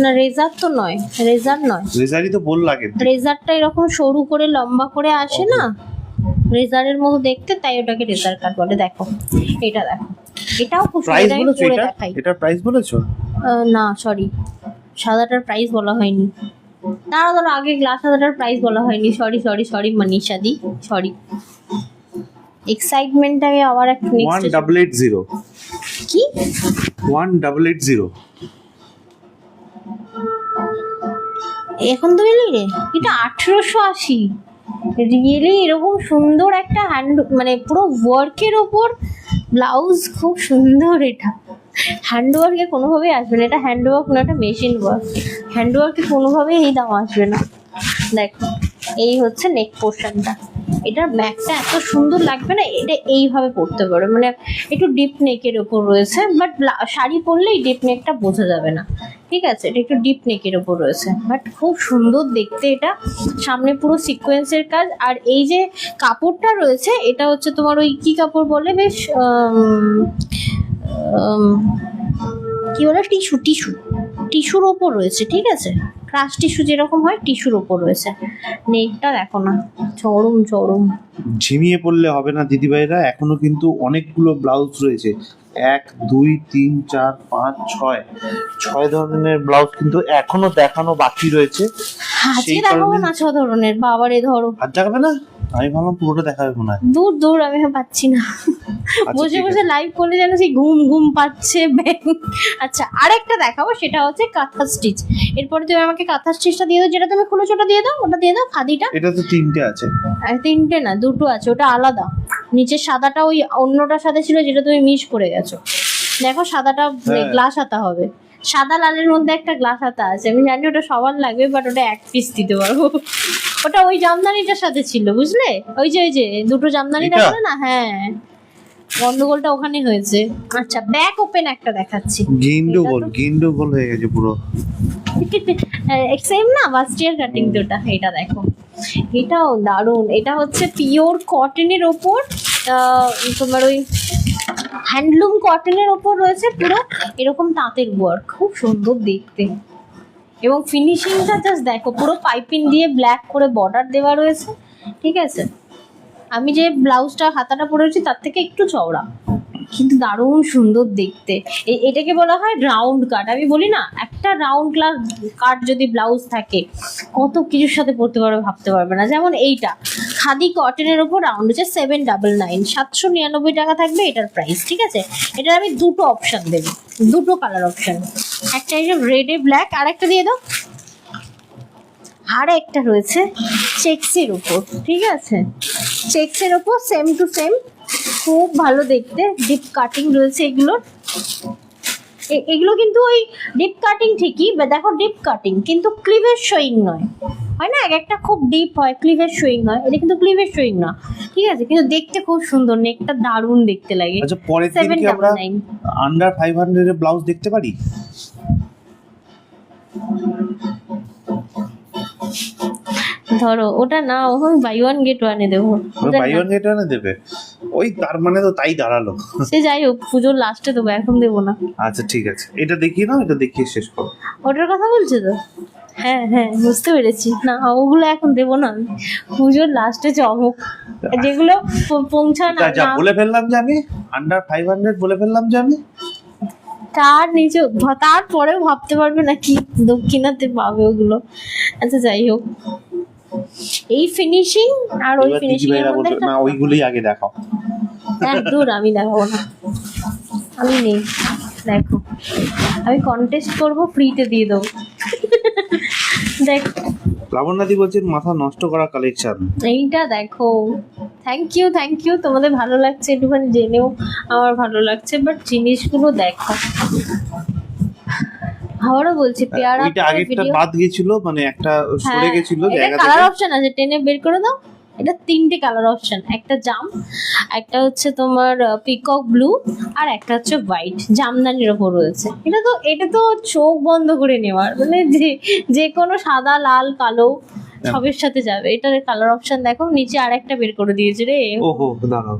না রেজার তো নয়, রেজার নয়, রেজারই তো বল লাগে। রেজারটা এরকম সরু করে লম্বা করে আসে না, রেজারের মতো দেখতে, তাই ওটাকে রেজার কাট বলে। দেখো এটা দেখো, এটাও খুব প্রাইস সুন্দর বলেছো? করে এটা দেখাই। এটার প্রাইস বলেছো? না সরি, সাদাটার প্রাইস বলা হয়নি। দাঁড়া আগে গ্লাস সাদাটার প্রাইস বলা হয়নি, সরি মনীষা দি, সরি। এক্সাইটমেন্টটাকে আবার একটা নেক্সট 1880 কি 1880 এখন তো এলি রে, এটা 1880। রিয়েলি এরকম সুন্দর একটা হ্যান্ড, মানে পুরো ওয়ার্কের ওপর ব্লাউজ, খুব সুন্দর। এটা হ্যান্ড ওয়ার্কে কোনোভাবেই আসবে না, এটা হ্যান্ড ওয়ার্ক না, এটা মেশিন ওয়ার্ক। হ্যান্ড ওয়ার্কে কোনোভাবেই এই দাম আসবে না। দেখো এই হচ্ছে নেক পোর্শনটা, এটার ব্যাকটা এত সুন্দর লাগবে না, এটা এইভাবে পরতে পারো, মানে একটু ডিপ নেকের ওপর রয়েছে, বাট শাড়ি পরলেই ডিপ নেকটা বোঝা যাবে না, ঠিক আছে। এটা একটু ডিপ নেকের ওপর রয়েছে, বাট খুব সুন্দর দেখতে। এটা সামনে পুরো সিকোয়েন্সের কাজ, আর এই যে কাপড়টা রয়েছে এটা হচ্ছে তোমার ওই কি কাপড় বলে বেশ, কি বলে, টিস্যুর ওপর রয়েছে, ঠিক আছে, ক্রাশ টিস্যু যেরকম হয় টিস্যুর ওপর রয়েছে। নেকটা দেখো না, চরম। ঝিমিয়ে পড়লে হবে না দিদিভাইরা, এখনো কিন্তু অনেকগুলো ব্লাউজ রয়েছে। 1 2 3 4 5 6 ধরনের ব্লাউজ কিন্তু এখনো দেখানো বাকি রয়েছে। আজকে দেখাবো না 6 ধরনের, বাবারে ধরো। আর দেখাবে না? আমি ভাবলাম পুরোটা দেখাবে মনে হয়। দূর আমি পাচ্ছি না, বসে লাইভ করলে যেন সেই ঘুম পাচ্ছে। আচ্ছা আরেকটা দেখাবো, সেটা হচ্ছে কাঁথা স্টিচ। এরপরে তুমি আমাকে কাঁথা স্টিচটা দিয়ে দাও, যেটা তুমি খুলেছো ওটা দিয়ে দাও, ওটা দিয়ে দাও, খাদিটা। এটা তো 3টে আছে। 3টে না, 2টো আছে, ওটা আলাদা। নিচের সাদাটা ওই অন্যটার সাথে ছিল, যেটা তুমি মিস করে গেছো। দেখো সাদাটা গ্লাস হাতা হবে, সাদা লালের মধ্যে একটা গ্লাস হাতা আছে। আমি জানি ওটা সবার লাগবে, বাট ওটা 1 পিস দিতে পারবো। ওটা ওই জামদানিটার সাথে ছিল, বুঝলে, ওই যে 2টো জামদানি দেখলে না, হ্যাঁ গন্ডগোলটা ওখানে হয়েছে। আচ্ছা ব্যাক ওপেন একটা দেখাচ্ছি। গিন্ডুগোল হয়ে গেছে পুরো। সেম না বাস্টিয়ার কাটিং তোটা, এটা দেখো, এটাও দারুণ। এটা হচ্ছে পিওর কটনের ওপর তোমার ওই হ্যান্ডলুম কটনের ওপর রয়েছে পুরো এরকম তাঁতের ওয়ার্ক, খুব সুন্দর দেখতে। এবং ফিনিশিংটা জাস্ট দেখো, পুরো পাইপিং দিয়ে ব্ল্যাক করে বর্ডার দেওয়া রয়েছে, ঠিক আছে। আমি যে ব্লাউজটা হাতাটা পরেছি তার থেকে একটু চওড়া, কিন্তু দারুণ সুন্দর দেখতে। এটাকে বলা হয় রাউন্ড কাট। আমি বলি না, একটা রাউন্ড কাট যদি ব্লাউজ থাকে কত কিছুর সাথে পরতে পারবে ভাবতে পারবে না। যেমন এইটা খাদি কটনের ওপর রাউন্ড হচ্ছে 799, 799 টাকা থাকবে এটার প্রাইস, ঠিক আছে। এটার আমি দুটো অপশান দেবো, দুটো কালার অপশান, একটা এই যে রেডে ব্ল্যাক, আর একটা দিয়ে দাও। আর একটা রয়েছে চেক্সের উপর, ঠিক আছে, চেক্সের উপর সেম টু সেম, খুব ভালো দেখতে। ডিপ কাটিং রয়েছে এগুলোর। এগুলো কিন্তু ওই ডিপ কাটিং ঠিকই, দেখো ডিপ কাটিং কিন্তু ক্লিভেজ শোয়িং নয়, হয় না এক একটা খুব ডিপ হয় ক্লিভেজ শোয়িং হয়, এটা কিন্তু ক্লিভেজ শোয়িং না, ঠিক আছে, কিন্তু দেখতে খুব সুন্দর, নেকটা দারুণ দেখতে লাগে। আচ্ছা পরের দিন কি আমরা আন্ডার 500 এর ব্লাউজ দেখতে পারি? ধরো ওটা না, ওখানে বাই ওয়ান গেট ওয়ানে দেবো। বাই ওয়ান গেট ওয়ানে দেবে? ওই তার মানে তো তাই দাঁড়ালো। সে যাই হোক, পুজোর লাস্টে দেবো, এখন দেবো না। আচ্ছা ঠিক আছে, এটা দেখিয়ে নাও, এটা দেখিয়ে শেষ করো। ওটার কথা বলছো তো? হ্যাঁ হ্যাঁ বুঝতে পেরেছি। না ওগুলো এখন দেবো না, আমি পুজোর লাস্টে চমক যেগুলো পৌঁছানো। যা বলে ফেললাম যে আমি আন্ডার 500 বলে ফেললাম যে আমি, তার নিচে তারপরেও ভাবতে পারবে না কি দক্ষিণাতে পাবে ওগুলো। আচ্ছা যাই হোক, এই ফিনিশিং আর ওই ফিনিশিং এর মধ্যে না ওইগুলোই আগে দেখাও। হ্যাঁ দূর, আমি দেখাবো না, আমি নেই। দেখো আমি কন্টেস্ট করবো, ফ্রিতে দিয়ে দেবো। দেখো লাবণ্যদি বলছেন মাথা নষ্ট করা কালেকশন। এইটা দেখো, থ্যাংক ইউ, তোমাদের ভালো লাগছে একটুখানি জেনেও আমার ভালো লাগছে, বাট জিনিসগুলো দেখো। আবারও বলছি পেয়ারা ওইটা আগেরটা বাদ গিয়েছিল, মানে একটা সরে গিয়েছিল জায়গা থেকে। কালার অপশন আছে, টেনে বের করে দাও। এটা 3টে কালার অপশন, একটা জাম, একটা হচ্ছে তোমার পিকক ব্লু, আর একটা হচ্ছে হোয়াইট জামদানির ওপর রয়েছে। এটা তো চোখ বন্ধ করে নেওয়ার, মানে যে কোনো সাদা লাল কালো সবের সাথে যাবে। এটার কালার অপশন দেখো, নিচে আর একটা বের করে দিয়েছে রে। ওহো দাঁড়াও,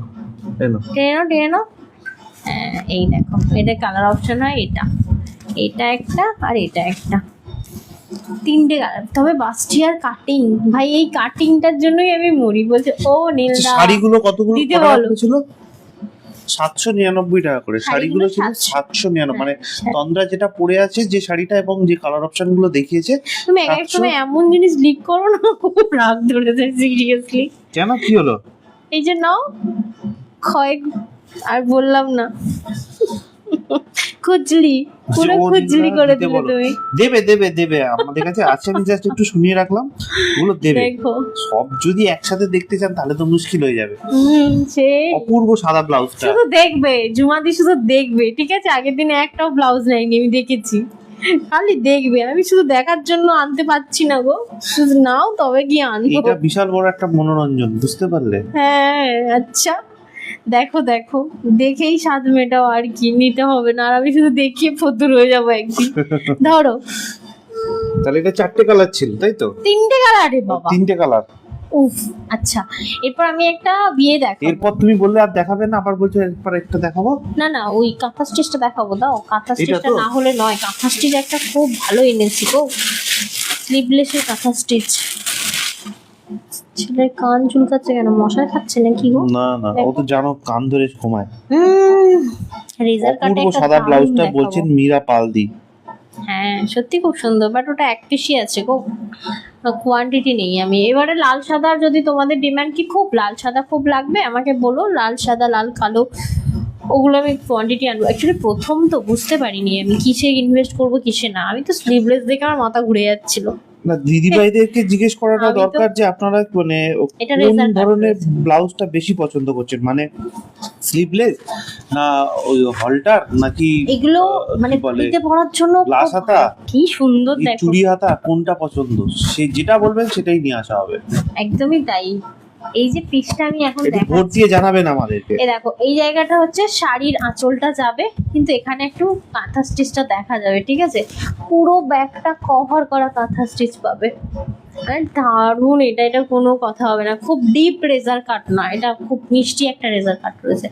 টেনে নাও। হ্যাঁ এই দেখো, এটা কালার অপশন হয়, এটা একটা আর এটা একটা, 3টে কালার। তবে বাস্টিয়ার কাটিং, ভাই এই কাটিংটার জন্যই আমি মরি। বলছে ও নীলদা শাড়িগুলো কতগুলো দিতে বলো ছিল? 799 টাকা করে শাড়িগুলো ছিল, 799। মানে তন্দ্রা যেটা পরে আছে যে শাড়িটা এবং যে কালার অপশন গুলো দেখিয়েছে। তুমি এক এক সময় এমন জিনিস লিক করো না, খুব রাগ ধরে যায় সিরিয়াসলি। কেন কি হলো? এই যে নাও ক্ষয়, আর বললাম না, খুজলি পুরো খুজলি করে দিলে তুমি। দেবে আমাদের কাছে আছে, আমি জাস্ট একটু শুনিয়ে রাখলাম, ওগুলো দেবে। দেখো সব যদি একসাথে দেখতে চান তাহলে তো মুশকিল হয়ে যাবে। সে অপূর্ব সাদা ব্লাউজটা শুধু দেখবে, জুমাদি শুধু দেখবে, ঠিক আছে। আগের দিনে একটাও ব্লাউজ নেয়নি, আমি দেখেছি, খালি দেখবে। আমি শুধু দেখার জন্য আনতে পারছি না গো, শুধু নাও তবে গিয়ে আনবো। এটা বিশাল বড় একটা মনোরঞ্জন, বুঝতে পারলে? হ্যাঁ আচ্ছা দেখো দেখেই স্বাদ মেটাও, আর কি নিতে হবে না। আর আমি শুধু দেখিয়ে ফতুর হয়ে যাবো একদিন। ধরো তাহলে এটা 4টে কালার ছিল, তাই তো? 3টে কালার, রে বাবা 3টে কালার। উফ আচ্ছা, এরপর আমি একটা বিয়ে দেখাবো। এরপর তুমি বললে আর দেখাবে না, আবার বলছো এরপর একটা দেখাবো। না ওই কাঁথা স্টিচটা দেখাবো, দাও। কাঁথা স্টিচটা না হলে নয়, কাঁথা স্টিচ একটা খুব ভালো এনেছি গো, স্লিভলেসের কাঁথা স্টিচ। ছেলের কান চুলকাচ্ছে কেন, মশাই খাচ্ছে নাকি গো? না ও তো জানো কান ধরে ঘুমায়। রেজার কাটে একটা সাদা ব্লাউজটা বলছেন মীরা পালদি। হ্যাঁ সত্যি খুব সুন্দর, বাট ওটা এক পিসই আছে গো, কোয়ান্টিটি নেই। আমি এবারে লাল সাদার, যদি তোমাদের ডিমান্ড কি খুব লাল সাদা খুব লাগবে আমাকে বলো, লাল সাদা লাল কালো ওগুলো আমি কোয়ান্টিটি আনবো। অ্যাকচুয়ালি প্রথম তো বুঝতে পারিনি আমি কিসে ইনভেস্ট করবো কিসে না, আমি তো স্লিভলেস দেখে আমার মাথা ঘুরে যাচ্ছিল। না দিদি ভাইদেরকে জিজ্ঞেস করাটা দরকার যে আপনারা মানে কোন ধরনের ব্লাউজটা বেশি পছন্দ করছেন, মানে স্লিভলেস না ওই হলটার নাকি এগুলো মানে দিতে পরার জন্য গ্লাস হাতা, কি সুন্দর দেখো চুড়ি হাতা, কোনটা পছন্দ সে যেটা বলবেন সেটাই নিয়ে আসা হবে। একদমই তাই। এই যে পিসটা আমি এখন একটু ভোট দেখাচ্ছি, দিয়ে জানাবেন আমাদেরকে। এই দেখো এই জায়গাটা হচ্ছে শাড়ির আঁচলটা যাবে, কিন্তু এখানে একটু কাঁথা স্টিচটা দেখা যাবে, ঠিক আছে? পুরো ব্যাগটা কভার করা কাঁথা স্টিচ পাবে। আর দারুণ, এটা কোনো কথা হবে না। খুব ডিপ রেজার কাট না, এটা খুব মিষ্টি একটা রেজার কাট রয়েছে।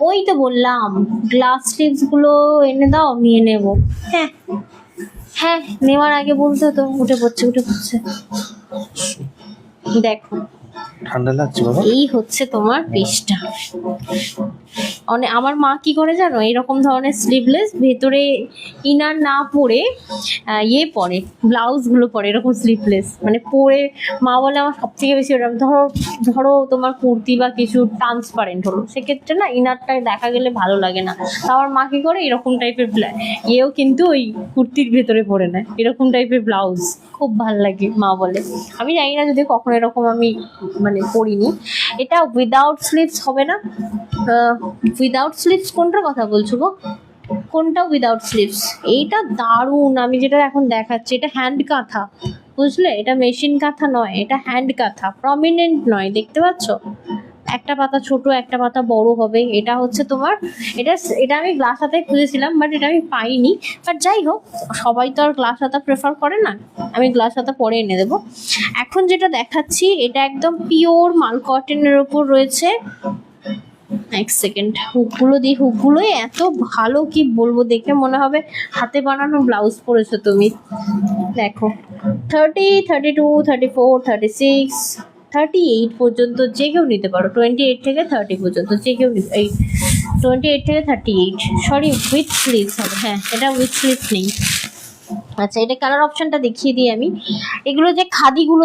ওই তো বললাম গ্লাস স্লিভস গুলো এনে দাও, নিয়ে নেব। হ্যাঁ হ্যাঁ, নেওয়ার আগে বলতে তো উঠে পড়ছে। দেখো ঠান্ডা লাগছে বাবা। এই হচ্ছে তোমার পিসটা। আমার মা কি করে জানো, এরকম ধরনের স্লিভলেস ভেতরে ইনার না পরে ইয়ে পরে, ব্লাউজ গুলো পরে এরকম স্লিভলেস, মানে পরে মা বলে আমার সব থেকে বেশি ওরকম ধরো তোমার কুর্তি বা কিছু ট্রান্সপারেন্ট হলো, সেক্ষেত্রে না ইনারটা দেখা গেলে ভালো লাগে না। তো আমার মা কি করে এরকম টাইপের ইয়েও কিন্তু ওই কুর্তির ভেতরে পরে নেয়, এরকম টাইপের ব্লাউজ খুব ভাল লাগে মা বলে। আমি জানি না যদি কখনো এরকম আমি মানে পরিনি। এটা উইদাউট স্লিভস হবে না? উইদাউট স্লিভস কোনটার কথা বলছো গো? কোনটা উইদাউট স্লিভস? এইটা দারুণ, আমি যেটা এখন দেখাচ্ছি এটা হ্যান্ড কাঁথা, বুঝলে? এটা মেশিন কাঁথা নয়, এটা হ্যান্ড কাঁথা, প্রমিনেন্ট নয়, দেখতে পাচ্ছ? একটা পাতা ছোট একটা পাতা বড় হবে। এটা হচ্ছে তোমার, এটা আমি গ্লাস হাতায় খুঁজেছিলাম, বাট এটা আমি পাইনি। বাট যাই হোক, সবাই তো আর গ্লাস হাতা প্রেফার করে না, আমি গ্লাস হাতা পরে এনে দেবো। এখন যেটা দেখাচ্ছি এটা একদম পিওর মাল কটনের ওপর রয়েছে। এক সেকেন্ড, হুকগুলো এত ভালো, কি বলবো, দেখে মনে হবে হাতে বানানো ব্লাউজ পরেছো তুমি। দেখো 30, 32, 34, 36, 38 পর্যন্ত যে কেউ নিতে পারো। 28 থেকে 30 পর্যন্ত যে কেউ এই 28 থেকে 38, সরি উইথ স্লিভস হবে। হ্যাঁ, এটা উইথ স্লিভস নেই। আচ্ছা, এটা কালার অপশনটা দেখিয়ে দিই আমি। এগুলো যে খাদিগুলো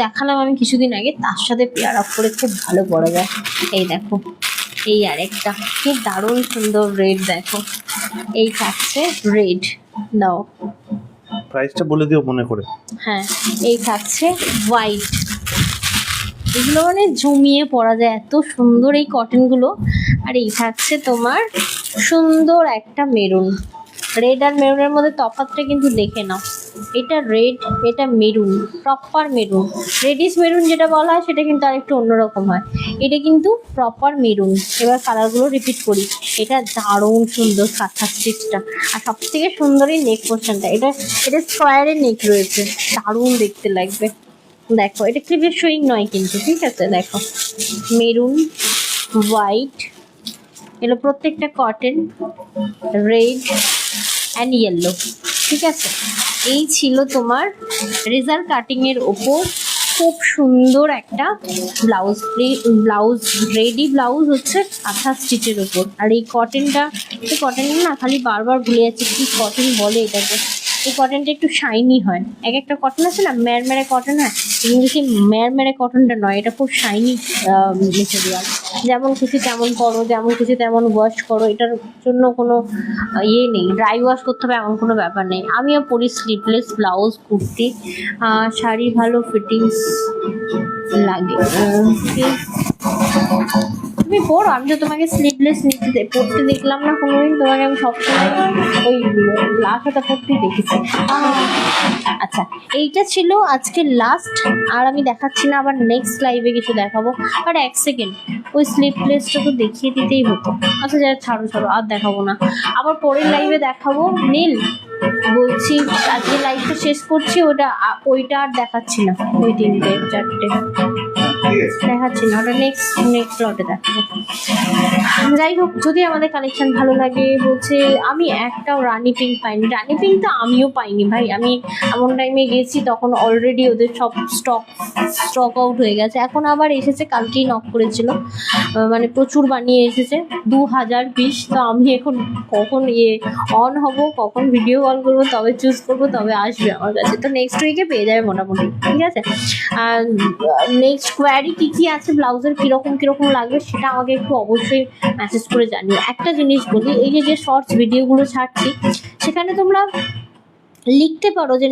দেখালাম আমি কিছুদিন আগে, তার সাথে পেয়ার আপ করে খুব ভালো পরা যায়। এই দেখো, এই আরেকটা কি দারুণ সুন্দর রেড, দেখো এই থাকছে রেড, দাও প্রাইসটা বলে দিও মনে করে। হ্যাঁ, এই থাকছে হোয়াইট। এগুলো মানে জমিয়ে পরা যায়, এত সুন্দর এই কটনগুলো। আর এই থাকছে তোমার সুন্দর একটা মেরুন। রেড আর মেরুনের মধ্যে তফাৎটা কিন্তু দেখে নাও, এটা রেড, এটা maroon, proper maroon. Radish maroon যেটা বলা হয় সেটা কিন্তু আরেকটু অন্যরকম হয়, এটা কিন্তু প্রপার মেরুন। এবার কালারগুলো রিপিট করি। এটা দারুণ সুন্দর কাঁথা স্টিচটা, আর সব থেকে সুন্দর এই নেক পোর্শনটা। এটা স্কোয়ারের নেক রয়েছে, দারুণ দেখতে লাগবে। দেখো এটা ক্লিপের সুইং নয় কিন্তু, ঠিক আছে? দেখো মেরুন, হোয়াইট, এগুলো প্রত্যেকটা কটন, রেড অ্যান্ড ইয়েলো, ঠিক আছে? এই ছিল তোমার রেজার কাটিং এর ওপর খুব সুন্দর একটা ব্লাউজ রেডি ব্লাউজ হচ্ছে কাঁথা স্টিচের ওপর। আর এই কটনটা না, খালি বারবার ভুলে যাচ্ছে কি কটন বলে এটাকে। এই কটনটা একটু শাইনি হয়, একটা কটন আছে না ম্যারমেরে কটন হয়, কিন্তু সেই ম্যারমেরে কটনটা নয়, এটা খুব শাইনি মেটেরিয়াল। যেমন খুশি তেমন করো, যেমন খুশি তেমন ওয়াশ করো, এটার জন্য কোনো ইয়ে নেই, ড্রাই ওয়াশ করতে হবে এমন কোনো ব্যাপার নেই। আমিও পরি স্লিভলেস ব্লাউজ, কুর্তি, শাড়ি ভালো ফিটিংস লাগে। তুমি পড়ো, আমি তো তোমাকে স্লিভলেস পড়তে দেখলাম না কোনোদিন, তোমাকে আমি সবসময় ওই লাস্ট হাতা পড়তেই দেখেছি। আচ্ছা, এইটা ছিল আজকে লাস্ট, আর আমি দেখাচ্ছি না, আবার নেক্সট লাইভে কিছু দেখাবো। আর এক সেকেন্ড, ওই স্লিভলেসটা তো দেখিয়ে দিতেই হতো। আচ্ছা যা, ছাড়ো আর দেখাবো না, আবার পরের লাইভে দেখাবো। নীল বলছি আজকে লাইভটা শেষ করছি, ওইটা আর দেখাচ্ছি না, ওই 3টে 4টে দেখাচ্ছি না, ওটা নেক্সট লটে দেখাবো। যাই হোক, যদি আমাদের কালেকশন ভালো লাগে, বলছে আমি একটাও রানি পিঙ্ক পাইনি। রানি পিঙ্ক তো আমিও পাইনি ভাই, আমি এমন টাইমে গেছি তখন অলরেডি ওদের সব স্টক আউট হয়ে গেছে। এখন আবার এসেছে, কালকেই নক করেছিল, মানে প্রচুর বানিয়ে এসেছে 2000 পিস। তো আমি এখন কখন অন হব, কখন ভিডিও কল করবো, তবে চুজ করবো, তবে আসবে আমার কাছে। তো নেক্সট উইকে পেয়ে যাবে মোটামুটি, ঠিক আছে? আর নেক্সট কোয়ারি কী আছে, ব্লাউজের কীরকম লাগবে সেটা আমাকে একটু অবশ্যই মেসেজ করে জানিও। একটা জিনিস বলি, এই যে শর্টস ভিডিওগুলো ছাড়ছি, সেখানে তোমরা লিখতে পারো যে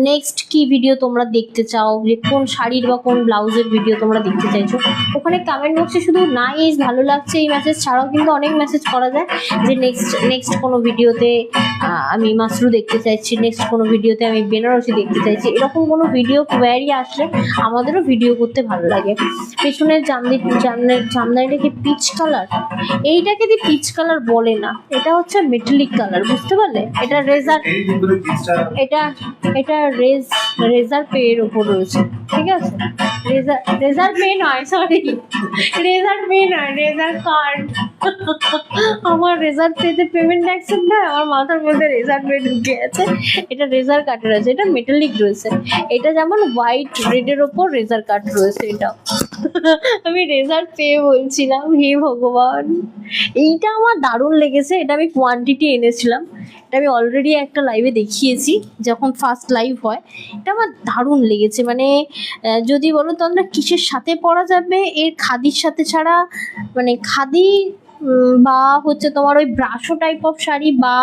নেক্সট কি ভিডিও তোমরা দেখতে চাও, যে কোন শাড়ির বা কোন ব্লাউজের ভিডিও তোমরা দেখতে চাইছো। ওখানে কমেন্ট বক্সে শুধু নাইস ভালো লাগছে এই মেসেজ ছাড়াও কিন্তু অনেক মেসেজ করা যায় যে নেক্সট কোনো ভিডিওতে আমি মাসরু দেখতে চাইছি, নেক্সট কোনো ভিডিওতে আমি বেনারসি দেখতে চাইছি। এরকম কোনো ভিডিও কোয়ারি আসলে আমাদেরও ভিডিও করতে ভালো লাগে। পেছনের জামদানিটা কি পিচ কালার, এইটাকে দিয়ে পিচ কালার বলে না, এটা হচ্ছে মেটালিক কালার, বুঝতে পারলে? এটা এটা রেজার পে এর উপর রয়েছে, ঠিক আছে? রেজার পে নয়, সরি, রেজার পে নয়, রেজার কার্ড। আমার রেজার পেতে পেমেন্ট অ্যাকসেপ্ট হয়, আমার মাথার মধ্যে রেজার পে ঢুকে আছে। এটা রেজার কার্ডের আছে, এটা মেটালিক রয়েছে। এটা যেমন হোয়াইট রেডের ওপর রেজার কাট রয়েছে, এটা আমি রেজার পে বলছিলাম, হে ভগবান। এইটা আমার দারুণ লেগেছে, এটা আমি কোয়ান্টিটি এনেছিলাম, এটা আমি অলরেডি একটা লাইভে দেখিয়েছি যখন ফার্স্ট লাইভ হয়। এটা আমার দারুণ লেগেছে, মানে যদি বলো তোমরা কিসের সাথে পরা যাবে, এর খাদির সাথে ছাড়া, মানে খাদি বা হচ্ছে তোমার ওই ব্রাশো টাইপ অফ শাড়ি বা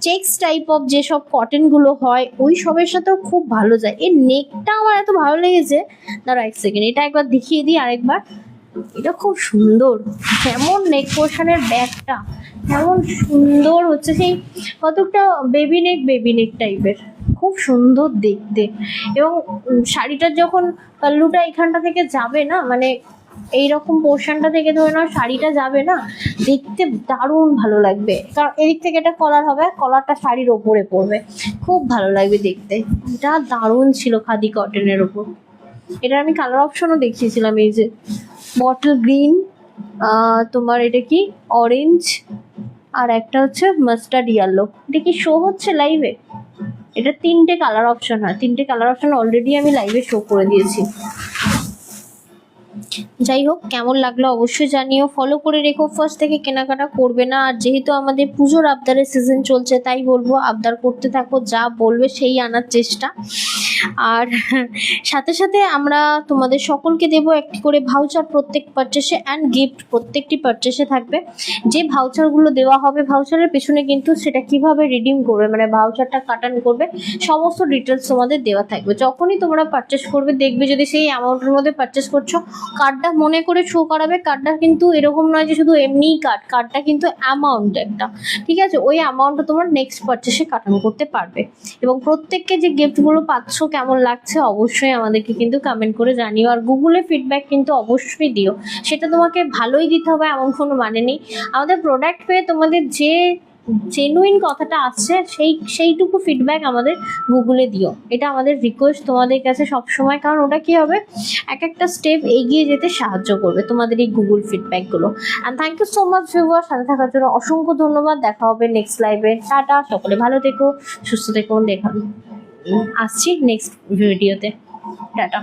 চেক্স টাইপ অফ যেসব কটনগুলো হয় ওই সবের সাথেও খুব ভালো যায়। এর নেকটা আমার এত ভালো লেগেছে, দাঁড়া এক সেকেন্ড, এটা একবার দেখিয়ে দিই আরেকবার। এটা খুব সুন্দর, কেমন নেক পোর্শনের ব্যাগটা কেমন সুন্দর হচ্ছে, সেই কতটা বেবি নেক টাইপের, খুব সুন্দর দেখতে। এবং শাড়িটার যখন পাল্লুটা এখানটা থেকে যাবে না, মানে এইরকম পোর্শনটা থেকে ধরে নাও শাড়িটা যাবে না, দেখতে দারুণ ভালো লাগবে। কারণ এদিক থেকে একটা কলার হবে, কলারটা শাড়ির ওপরে পড়বে, খুব ভালো লাগবে দেখতে। এটা দারুণ ছিল খাদি কটনের ওপর। এটার আমি কালার অপশনও দেখিয়েছিলাম, এই যে বটল গ্রিন, তোমার এটা কি অরেঞ্জ, আর একটা হচ্ছে মাস্টার্ড ইয়েলো। এটা কি শো হচ্ছে লাইভে? এটা 3টে কালার অপশন হয়, 3টে কালার অপশন অলরেডি আমি লাইভে শো করে দিয়েছি। যাই হোক, কেমন লাগলো অবশ্যই জানিও, ফলো করে রেখো, ফার্স্ট থেকে কেনাকাটা করবে না। আর যেহেতু আমাদের পুজোর আবদারের সিজন চলছে, তাই বলবো আবদার করতে থাকো, যা বলবে সেই আনার চেষ্টা। আর সাথে সাথে আমরা তোমাদের সকলকে দেবো একটি করে ভাউচার প্রত্যেক পারচেসে, অ্যান্ড গিফট প্রত্যেকটি পারচেসে থাকবে। যে ভাউচারগুলো দেওয়া হবে, ভাউচারের পেছনে কিন্তু সেটা কিভাবে রিডিম করবে, মানে ভাউচারটা কাটান করবে, সমস্ত ডিটেলস তোমাদের দেওয়া থাকবে। যখনই তোমরা পারচেস করবে, দেখবে যদি সেই অ্যামাউন্টের মধ্যে পারচেস করছো, কার্ডটা মনে করে শো করাবে। কার্ডটা কিন্তু এরকম নয় যে শুধু এমনিই কার্ডটা কিন্তু অ্যামাউন্ট একটা, ঠিক আছে? ওই অ্যামাউন্টটা তোমরা নেক্সট পারচেসে কাটানো করতে পারবে। এবং প্রত্যেককে যে গিফটগুলো পাচ্ছ কেমন লাগছে অবশ্যই আমাদেরকে কিন্তু কমেন্ট করে জানিও। আর গুগলে ফিডব্যাক কিন্তু অবশ্যই দিও, সেটা তোমাকে ভালোই দিতে হবে এমন কোনো মানে নেই। আমাদের প্রোডাক্ট পেয়ে তোমাদের যে জেনুইন কথাটা আসছে সেইটুকু ফিডব্যাক আমাদের গুগলে দিও, এটা আমাদের রিকোয়েস্ট তোমাদের কাছে সবসময়। কারণ ওটা কি হবে, এক একটা স্টেপ এগিয়ে যেতে সাহায্য করবে তোমাদের এই গুগল ফিডব্যাকগুলো। And thank you so much viewer, সাথে থাকার জন্য অসংখ্য ধন্যবাদ। দেখা হবে নেক্সট লাইভে। টাটা, সকলে ভালো থেকো, সুস্থ থেকো। আসছি নেক্সট ভিডিওতে। টাটা।